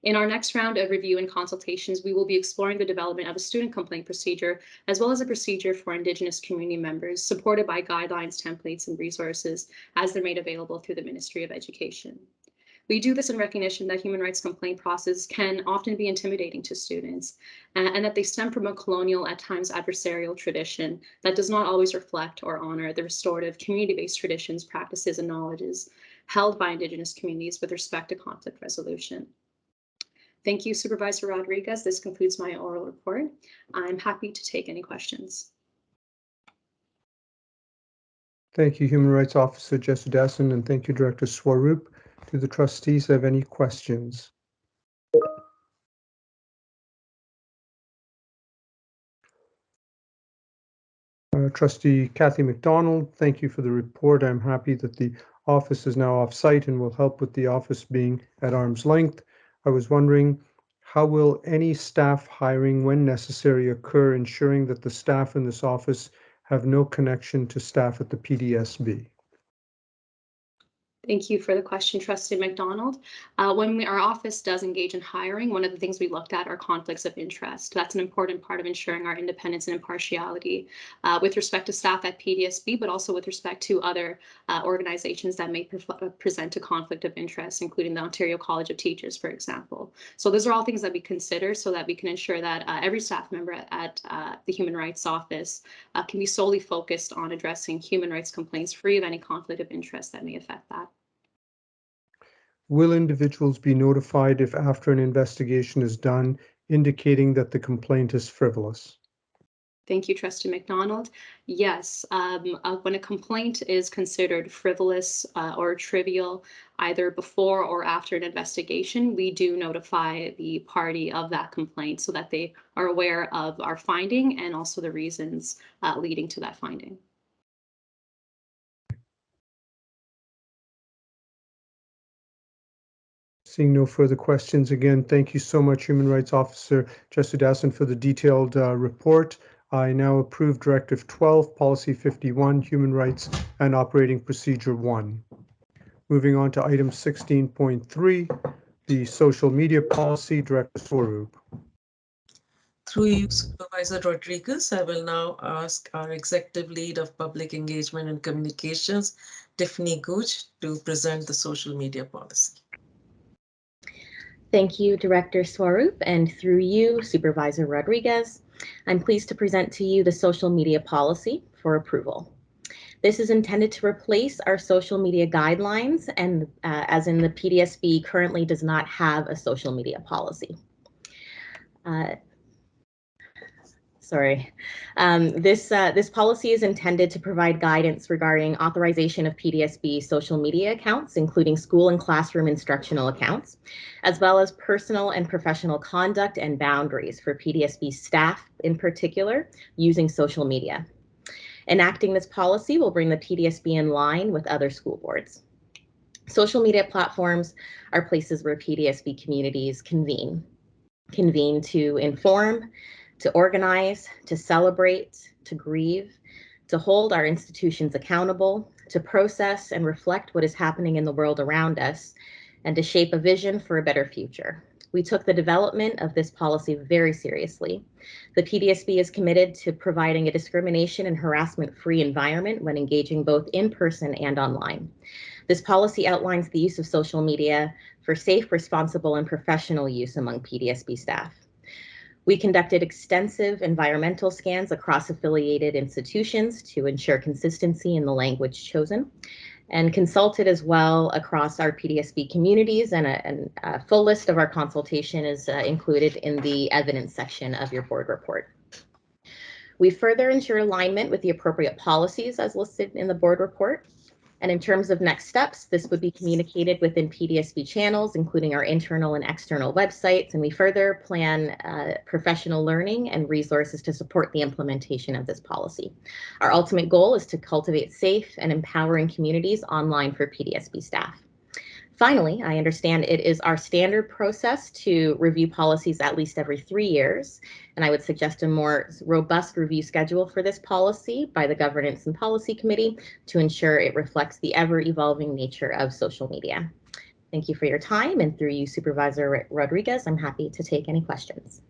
In our next round of review and consultations, we will be exploring the development of a student complaint procedure, as well as a procedure for Indigenous community members, supported by guidelines, templates, and resources as they're made available through the Ministry of Education. We do this in recognition that human rights complaint process can often be intimidating to students and that they stem from a colonial, at times adversarial tradition that does not always reflect or honor the restorative community-based traditions, practices, and knowledges held by Indigenous communities with respect to conflict resolution. Thank you, Supervisor Rodriguez. This concludes my oral report. I'm happy to take any questions. Thank you, Human Rights Officer Jesudasan, and thank you, Director Swaroop. Do the trustees have any questions? Trustee Kathy McDonald, thank you for the report. I'm happy that the office is now off-site and will help with the office being at arm's length. I was wondering, how will any staff hiring, when necessary, occur, ensuring that the staff in this office have no connection to staff at the PDSB? Thank you for the question, Trustee McDonald. When our office does engage in hiring, one of the things we looked at are conflicts of interest. That's an important part of ensuring our independence and impartiality with respect to staff at PDSB, but also with respect to other organizations that may present a conflict of interest, including the Ontario College of Teachers, for example. So those are all things that we consider so that we can ensure that every staff member at the Human Rights Office can be solely focused on addressing human rights complaints free of any conflict of interest that may affect that. Will individuals be notified if after an investigation is done, indicating that the complaint is frivolous? Thank you, Trustee McDonald. Yes, when a complaint is considered frivolous or trivial, either before or after an investigation, we do notify the party of that complaint so that they are aware of our finding and also the reasons leading to that finding. Seeing no further questions, again, thank you so much, Human Rights Officer Jesudasan, for the detailed report. I now approve Directive 12, Policy 51, Human Rights and Operating Procedure 1. Moving on to item 16.3, the Social Media Policy, Director Swaroop. Through you, Supervisor Rodriguez, I will now ask our Executive Lead of Public Engagement and Communications, Tiffany Gooch, to present the social media policy. Thank you, Director Swaroop, and through you, Supervisor Rodriguez, I'm pleased to present to you the social media policy for approval. This is intended to replace our social media guidelines, and as in the PDSB currently does not have a social media policy. Sorry. This policy is intended to provide guidance regarding authorization of PDSB social media accounts, including school and classroom instructional accounts, as well as personal and professional conduct and boundaries for PDSB staff in particular using social media. Enacting this policy will bring the PDSB in line with other school boards. Social media platforms are places where PDSB communities convene to inform, to organize, to celebrate, to grieve, to hold our institutions accountable, to process and reflect what is happening in the world around us, and to shape a vision for a better future. We took the development of this policy very seriously. The PDSB is committed to providing a discrimination and harassment-free environment when engaging both in person and online. This policy outlines the use of social media for safe, responsible, and professional use among PDSB staff. We conducted extensive environmental scans across affiliated institutions to ensure consistency in the language chosen, and consulted as well across our PDSB communities, and a full list of our consultation is included in the evidence section of your board report. We further ensure alignment with the appropriate policies as listed in the board report. And in terms of next steps, this would be communicated within PDSB channels, including our internal and external websites, and we further plan professional learning and resources to support the implementation of this policy. Our ultimate goal is to cultivate safe and empowering communities online for PDSB staff. Finally, I understand it is our standard process to review policies at least every 3 years, and I would suggest a more robust review schedule for this policy by the Governance and Policy Committee to ensure it reflects the ever-evolving nature of social media. Thank you for your time, and through you, Supervisor Rodriguez, I'm happy to take any questions.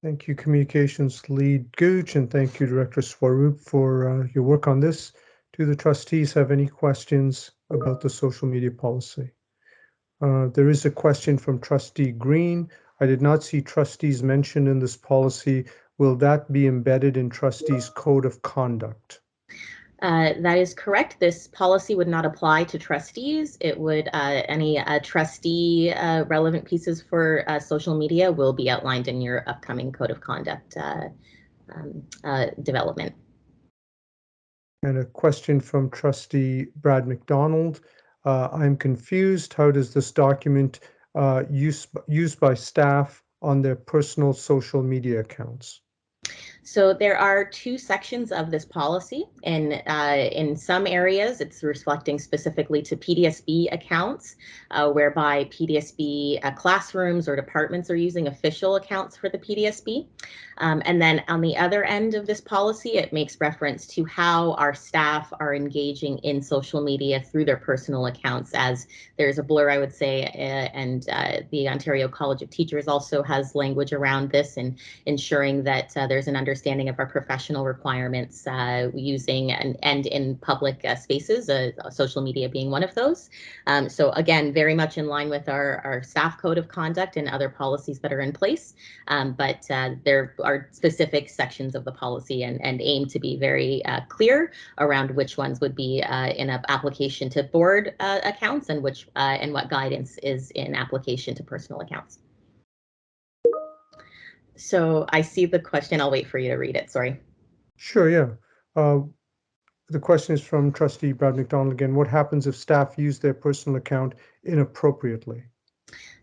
Thank you, Communications Lead Gooch, and thank you, Director Swaroop, for your work on this. Do the trustees have any questions about the social media policy? There is a question from Trustee Green. I did not see trustees mentioned in this policy. Will that be embedded in trustees' code of conduct? That is correct. This policy would not apply to trustees. It would, any trustee relevant pieces for social media will be outlined in your upcoming code of conduct development. And a question from Trustee Brad McDonald. I'm confused. How does this document used by staff on their personal social media accounts? So there are 2 sections of this policy, and in some areas it's reflecting specifically to PDSB accounts, whereby PDSB classrooms or departments are using official accounts for the PDSB. And then on the other end of this policy, it makes reference to how our staff are engaging in social media through their personal accounts, as there's a blur, I would say, and the Ontario College of Teachers also has language around this and ensuring that there's an understanding of our professional requirements using and in public spaces, social media being one of those. So again, very much in line with our staff code of conduct and other policies that are in place, but there are specific sections of the policy and aim to be very clear around which ones would be in an application to board accounts and which and what guidance is in application to personal accounts. So I see the question. I'll wait for you to read it. Sorry. Sure, yeah. The question is from Trustee Brad McDonald again. What happens if staff use their personal account inappropriately?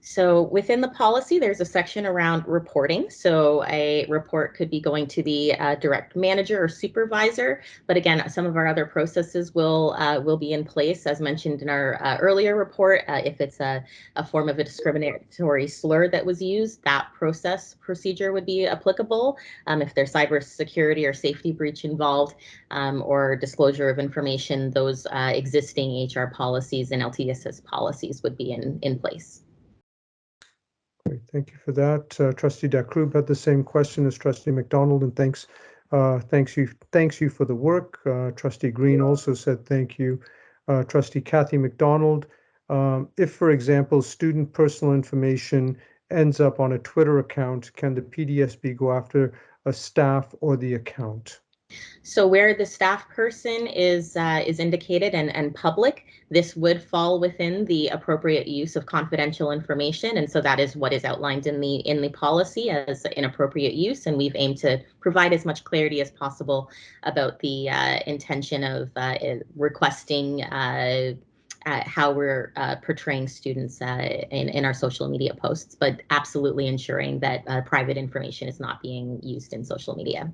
So within the policy, there's a section around reporting. So a report could be going to the direct manager or supervisor. But again, some of our other processes will be in place, as mentioned in our earlier report. If it's a form of a discriminatory slur that was used, that procedure would be applicable. If there's cybersecurity or safety breach involved, or disclosure of information, those existing HR policies and LTSS policies would be in place. Great, thank you for that. Trustee Dakrub had the same question as Trustee McDonald, and thanks you for the work. Trustee Green also said thank you. Trustee Kathy McDonald, if, for example, student personal information ends up on a Twitter account, can the PDSB go after a staff or the account? So where the staff person is indicated and public, this would fall within the appropriate use of confidential information, and so that is what is outlined in the policy as inappropriate use. And we've aimed to provide as much clarity as possible about the intention of requesting how we're portraying students in our social media posts, but absolutely ensuring that private information is not being used in social media.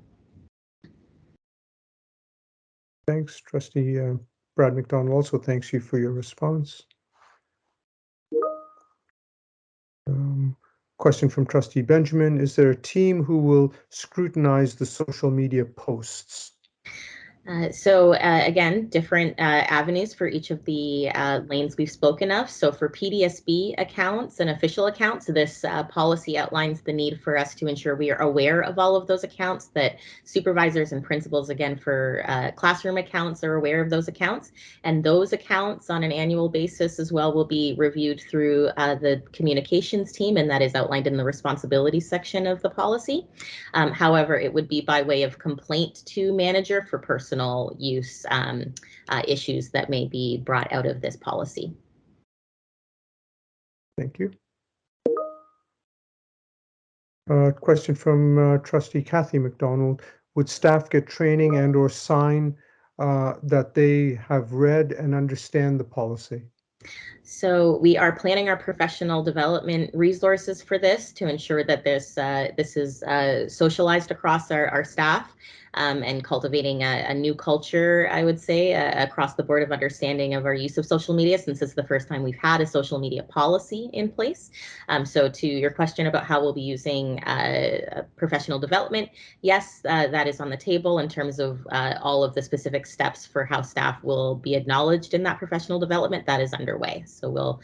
Thanks, Trustee Brad McDonald also thanks you for your response. Question from Trustee Benjamin. Is there a team who will scrutinize the social media posts? So again, different avenues for each of the lanes we've spoken of. So for PDSB accounts and official accounts, this policy outlines the need for us to ensure we are aware of all of those accounts, that supervisors and principals, again, for classroom accounts are aware of those accounts. And those accounts on an annual basis as well will be reviewed through the communications team, and that is outlined in the responsibilities section of the policy. However, it would be by way of complaint to manager for personal use issues that may be brought out of this policy. Thank you. Question from Trustee Kathy McDonald. Would staff get training and/or sign that they have read and understand the policy? So we are planning our professional development resources for this to ensure that this is socialized across our staff, and cultivating a new culture, I would say, across the board of understanding of our use of social media, since it's the first time we've had a social media policy in place. So to your question about how we'll be using professional development, yes, that is on the table in terms of all of the specific steps for how staff will be acknowledged in that professional development. That is underway. So we'll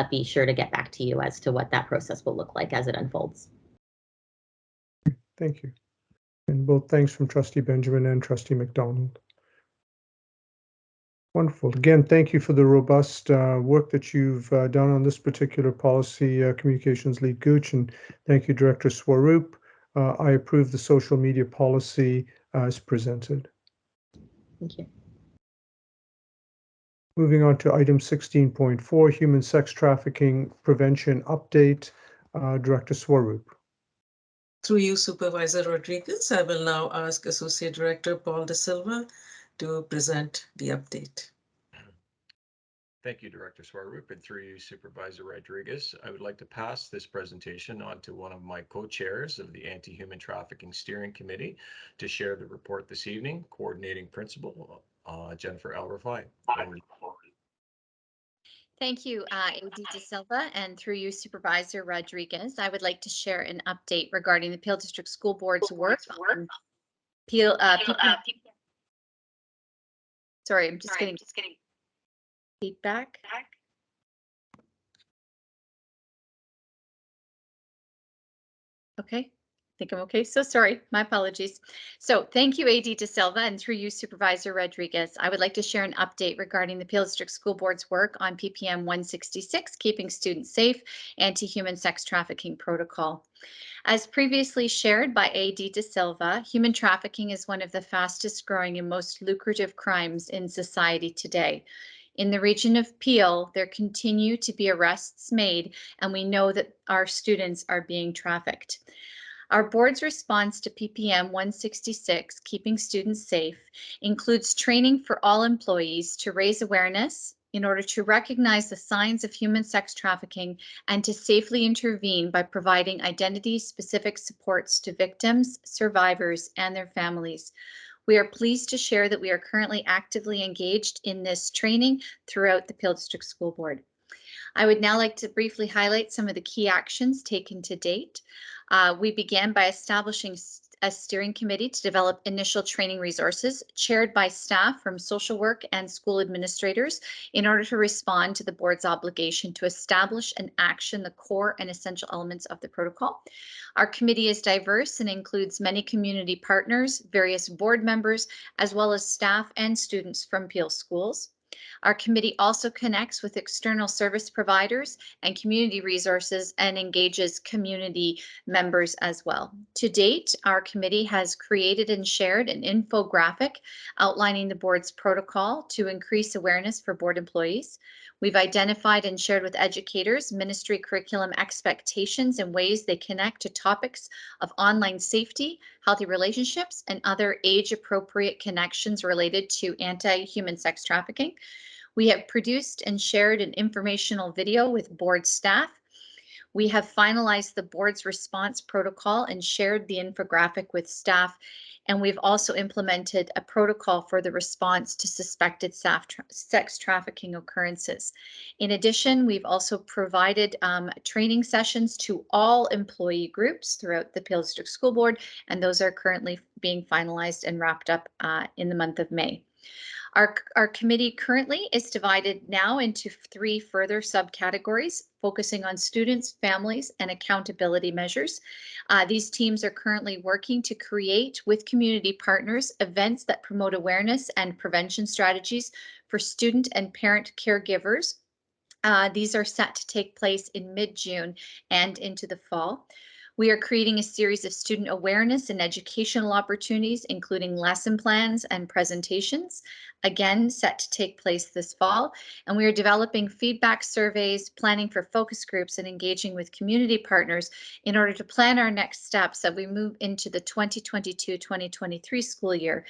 be sure to get back to you as to what that process will look like as it unfolds. Thank you. And both thanks from Trustee Benjamin and Trustee McDonald. Wonderful. Again, thank you for the robust work that you've done on this particular policy, Communications Lead Gooch, and thank you, Director Swaroop. I approve the social media policy as presented. Thank you. Moving on to item 16.4, human sex trafficking prevention update. Director Swaroop. Through you, Supervisor Rodriguez, I will now ask Associate Director Paul De Silva to present the update. Thank you, Director Swaroop, and through you, Supervisor Rodriguez. I would like to pass this presentation on to one of my co-chairs of the Anti-Human Trafficking Steering Committee to share the report this evening, Coordinating Principal Jennifer El-Rafai. Thank you, AD De Silva, and through you, Supervisor Rodriguez. I would like to share an update regarding the Peel District School Board's work on Peel. Sorry, I'm just getting feedback. Okay, I think I'm okay. So sorry, my apologies. So thank you, AD De Silva, and through you, Supervisor Rodriguez. I would like to share an update regarding the Peel District School Board's work on PPM 166, Keeping Students Safe, Anti-Human Sex Trafficking Protocol. As previously shared by AD De Silva, human trafficking is one of the fastest growing and most lucrative crimes in society today. In the region of Peel, there continue to be arrests made, and we know that our students are being trafficked. Our board's response to PPM 166, Keeping Students Safe, includes training for all employees to raise awareness in order to recognize the signs of human sex trafficking and to safely intervene by providing identity-specific supports to victims, survivors, and their families. We are pleased to share that we are currently actively engaged in this training throughout the Peel District School Board. I would now like to briefly highlight some of the key actions taken to date. We began by establishing a steering committee to develop initial training resources chaired by staff from social work and school administrators in order to respond to the board's obligation to establish and action the core and essential elements of the protocol. Our committee is diverse and includes many community partners, various board members, as well as staff and students from Peel schools. Our committee also connects with external service providers and community resources and engages community members as well. To date, our committee has created and shared an infographic outlining the board's protocol to increase awareness for board employees. We've identified and shared with educators ministry curriculum expectations and ways they connect to topics of online safety, healthy relationships, and other age-appropriate connections related to anti-human sex trafficking. We have produced and shared an informational video with board staff. We have finalized the board's response protocol and shared the infographic with staff. And we've also implemented a protocol for the response to suspected sex trafficking occurrences. In addition, we've also provided training sessions to all employee groups throughout the Peel District School Board, and those are currently being finalized and wrapped up in the month of May. Our committee currently is divided now into 3 further subcategories, focusing on students, families, and accountability measures. These teams are currently working to create, with community partners, events that promote awareness and prevention strategies for student and parent caregivers. These are set to take place in mid-June and into the fall. We are creating a series of student awareness and educational opportunities, including lesson plans and presentations, again set to take place this fall. And we are developing feedback surveys, planning for focus groups, and engaging with community partners in order to plan our next steps as we move into the 2022-2023 school year.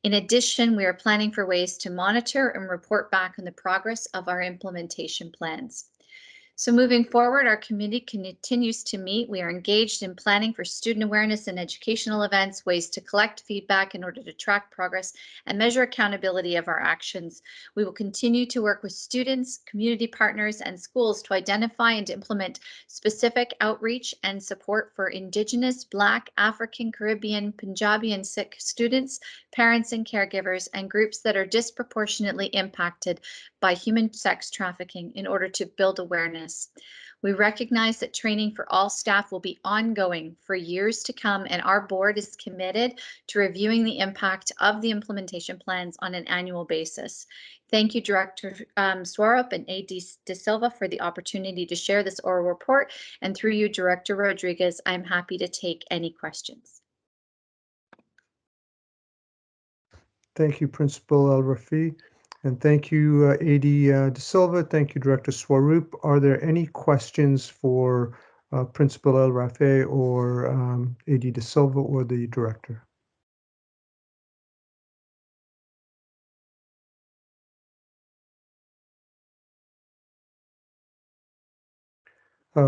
In addition, we are planning for ways to monitor and report back on the progress of our implementation plans. So moving forward, our committee continues to meet. We are engaged in planning for student awareness and educational events, ways to collect feedback in order to track progress and measure accountability of our actions. We will continue to work with students, community partners, and schools to identify and implement specific outreach and support for Indigenous, Black, African, Caribbean, Punjabi, and Sikh students, parents, and caregivers, and groups that are disproportionately impacted by human sex trafficking in order to build awareness. We recognize that training for all staff will be ongoing for years to come, and our board is committed to reviewing the impact of the implementation plans on an annual basis. Thank you, Director Swarup and AD De Silva, for the opportunity to share this oral report, and through you, Director Rodriguez, I'm happy to take any questions. Thank you, Principal El-Rafie. And thank you, AD De Silva. Thank you, Director Swarup. Are there any questions for Principal El-Rafie or AD De Silva or the Director?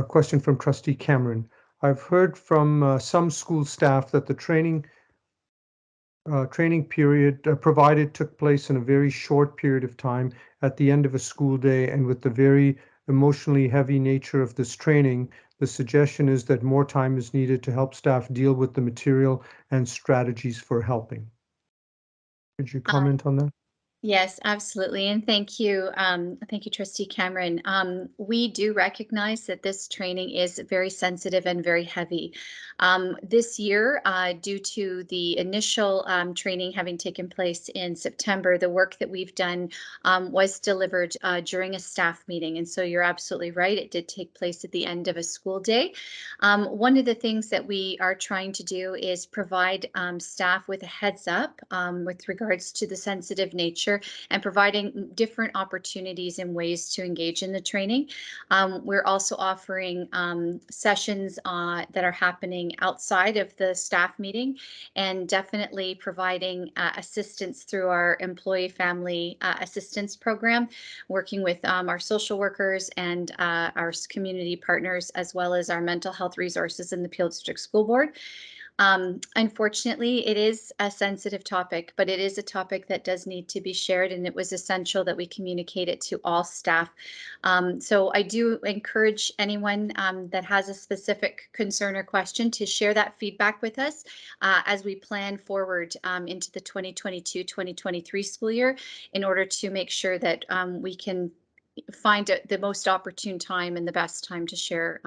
Question from Trustee Cameron. I've heard from some school staff that the training period provided took place in a very short period of time at the end of a school day, and with the very emotionally heavy nature of this training, the suggestion is that more time is needed to help staff deal with the material and strategies for helping. Could you comment on that? Yes, absolutely. And thank you. Thank you, Trustee Cameron. We do recognize that this training is very sensitive and very heavy. This year, due to the initial training having taken place in September, the work that we've done was delivered during a staff meeting. And so you're absolutely right. It did take place at the end of a school day. One of the things that we are trying to do is provide staff with a heads up with regards to the sensitive nature and providing different opportunities and ways to engage in the training. We're also offering sessions that are happening outside of the staff meeting, and definitely providing assistance through our employee family assistance program, working with our social workers and our community partners, as well as our mental health resources in the Peel District School Board. Unfortunately, it is a sensitive topic, but it is a topic that does need to be shared, and it was essential that we communicate it to all staff. So I do encourage anyone that has a specific concern or question to share that feedback with us as we plan forward into the 2022-2023 school year, in order to make sure that we can find the most opportune time and the best time to share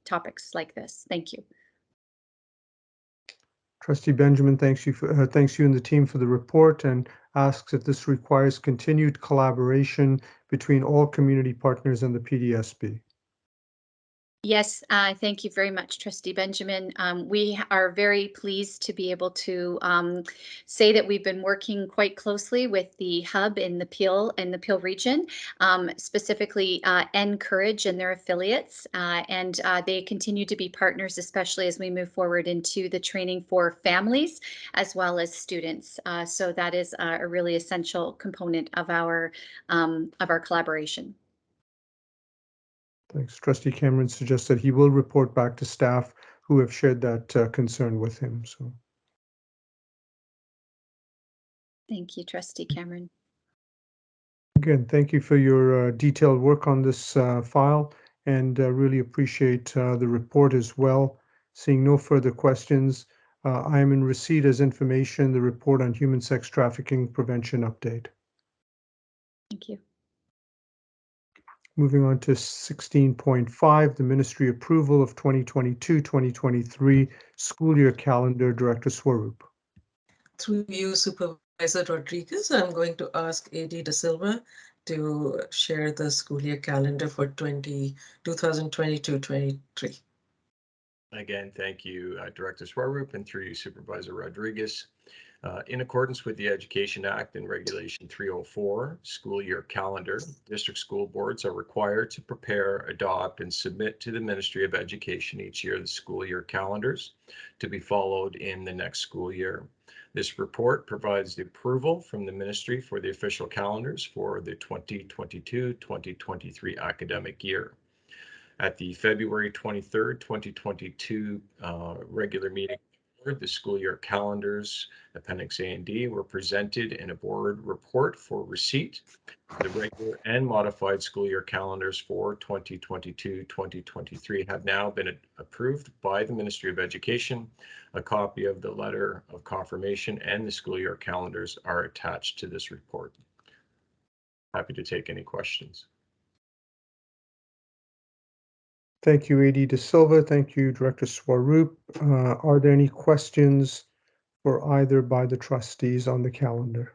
topics like this. Thank you. Trustee Benjamin thanks you and the team for the report and asks if this requires continued collaboration between all community partners and the PDSB. Yes, thank you very much, Trustee Benjamin. We are very pleased to be able to say that we've been working quite closely with the hub in the Peel region, specifically Encourage and their affiliates, and they continue to be partners, especially as we move forward into the training for families as well as students. So that is a really essential component of our collaboration. Thanks. Trustee Cameron suggests that he will report back to staff who have shared that concern with him. So, thank you, Trustee Cameron. Again, thank you for your detailed work on this file and really appreciate the report as well. Seeing no further questions, I am in receipt as information the report on human sex trafficking prevention update. Thank you. Moving on to 16.5, the Ministry approval of 2022-2023 school year calendar. Director Swaroop. Through you, Supervisor Rodriguez, I'm going to ask AD De Silva to share the school year calendar for 2022-23. Again, thank you, Director Swaroop, and through you, Supervisor Rodriguez. In accordance with the Education Act and Regulation 304 school year calendar, district school boards are required to prepare, adopt, and submit to the Ministry of Education each year the school year calendars to be followed in the next school year. This report provides the approval from the Ministry for the official calendars for the 2022-2023 academic year. At the February 23rd, 2022 regular meeting, the school year calendars, Appendix A and D, were presented in a board report for receipt. The regular and modified school year calendars for 2022-2023 have now been approved by the Ministry of Education. A copy of the letter of confirmation and the school year calendars are attached to this report. Happy to take any questions. Thank you, AD De Silva. Thank you, Director Swaroop. Are there any questions for either by the trustees on the calendar?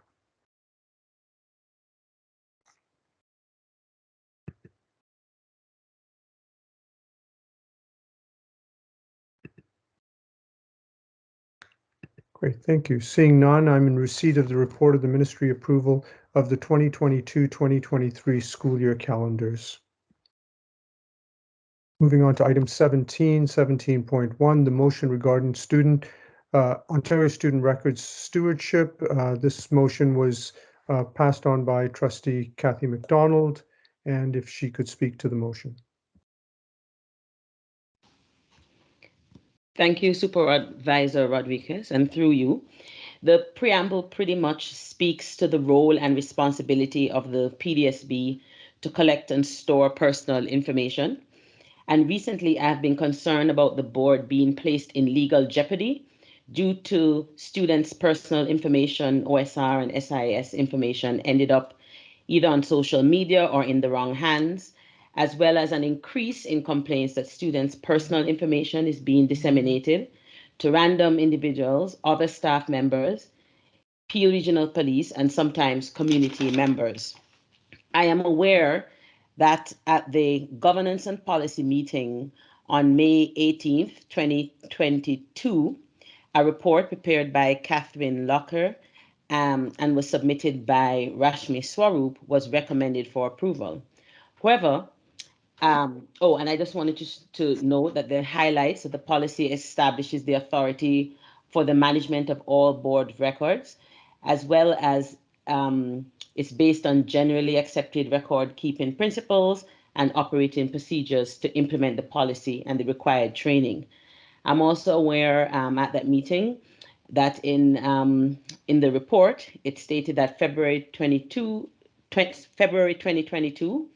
Great, thank you. Seeing none, I'm in receipt of the report of the Ministry approval of the 2022-2023 school year calendars. Moving on to item 17.1, the motion regarding Ontario Student Records Stewardship. This motion was passed on by Trustee Kathy McDonald, and if she could speak to the motion. Thank you, Supervisor Rodriguez, and through you. The preamble pretty much speaks to the role and responsibility of the PDSB to collect and store personal information. And recently, I've been concerned about the board being placed in legal jeopardy due to students' personal information, OSR and SIS information ended up either on social media or in the wrong hands, as well as an increase in complaints that students' personal information is being disseminated to random individuals, other staff members, Peel Regional Police, and sometimes community members. I am aware that at the Governance and Policy meeting on May 18th, 2022, a report prepared by Catherine Locker and was submitted by Rashmi Swaroop was recommended for approval. However, and I just wanted to note that the highlights that the policy establishes the authority for the management of all board records, as well as it's based on generally accepted record keeping principles and operating procedures to implement the policy and the required training. I'm also aware at that meeting that in the report, it stated that February 2022,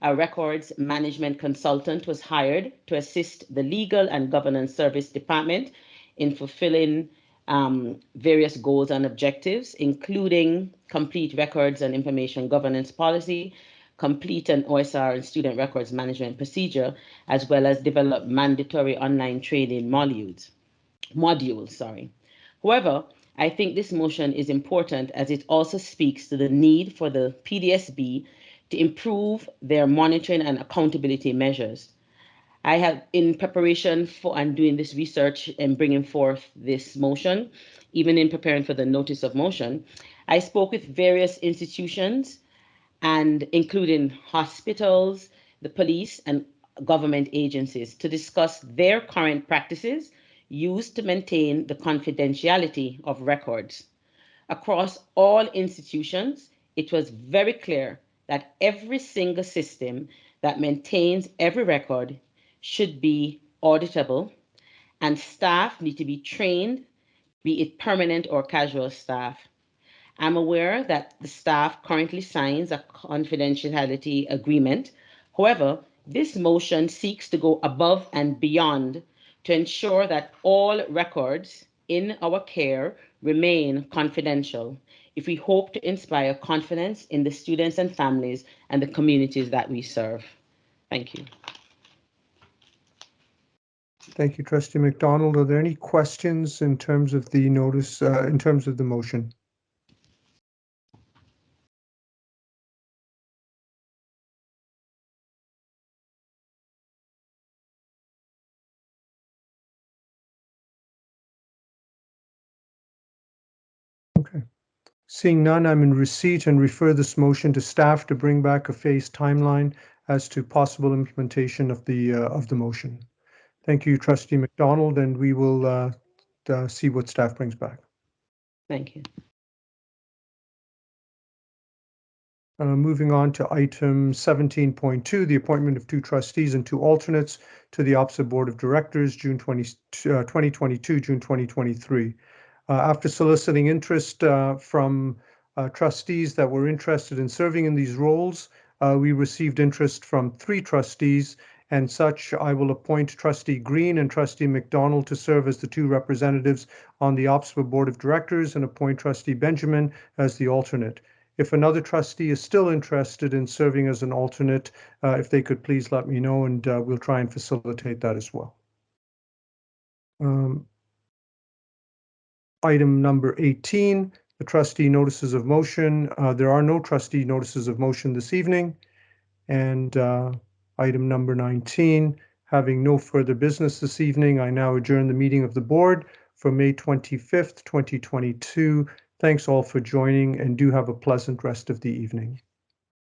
a records management consultant was hired to assist the Legal and Governance Service Department in fulfilling various goals and objectives, including complete records and information governance policy, complete an OSR and student records management procedure, as well as develop mandatory online training modules. However, I think this motion is important as it also speaks to the need for the PDSB to improve their monitoring and accountability measures. I have, in preparation for and doing this research and bringing forth this motion, even in preparing for the notice of motion, I spoke with various institutions and including hospitals, the police, and government agencies to discuss their current practices used to maintain the confidentiality of records. Across all institutions, it was very clear that every single system that maintains every record should be auditable, and staff need to be trained, be it permanent or casual staff. I'm aware that the staff currently signs a confidentiality agreement. However, this motion seeks to go above and beyond to ensure that all records in our care remain confidential if we hope to inspire confidence in the students and families and the communities that we serve. Thank you. Thank you, Trustee McDonald. Are there any questions in terms of the notice, in terms of the motion? Okay. Seeing none, I'm in receipt and refer this motion to staff to bring back a phased timeline as to possible implementation of the motion. Thank you, Trustee McDonald, and we will see what staff brings back. Thank you. Moving on to item 17.2, the appointment of 2 trustees and 2 alternates to the OPSA Board of Directors, June 2022, June 2023. After soliciting interest from trustees that were interested in serving in these roles, we received interest from 3 trustees, and such I will appoint Trustee Green and Trustee McDonald to serve as the 2 representatives on the OPSA Board of Directors and appoint Trustee Benjamin as the alternate. If another trustee is still interested in serving as an alternate, if they could please let me know, and we'll try and facilitate that as well. Item number 18, the trustee notices of motion. There are no trustee notices of motion this evening. And item number 19, having no further business this evening, I now adjourn the meeting of the board for May 25th, 2022. Thanks all for joining, and do have a pleasant rest of the evening.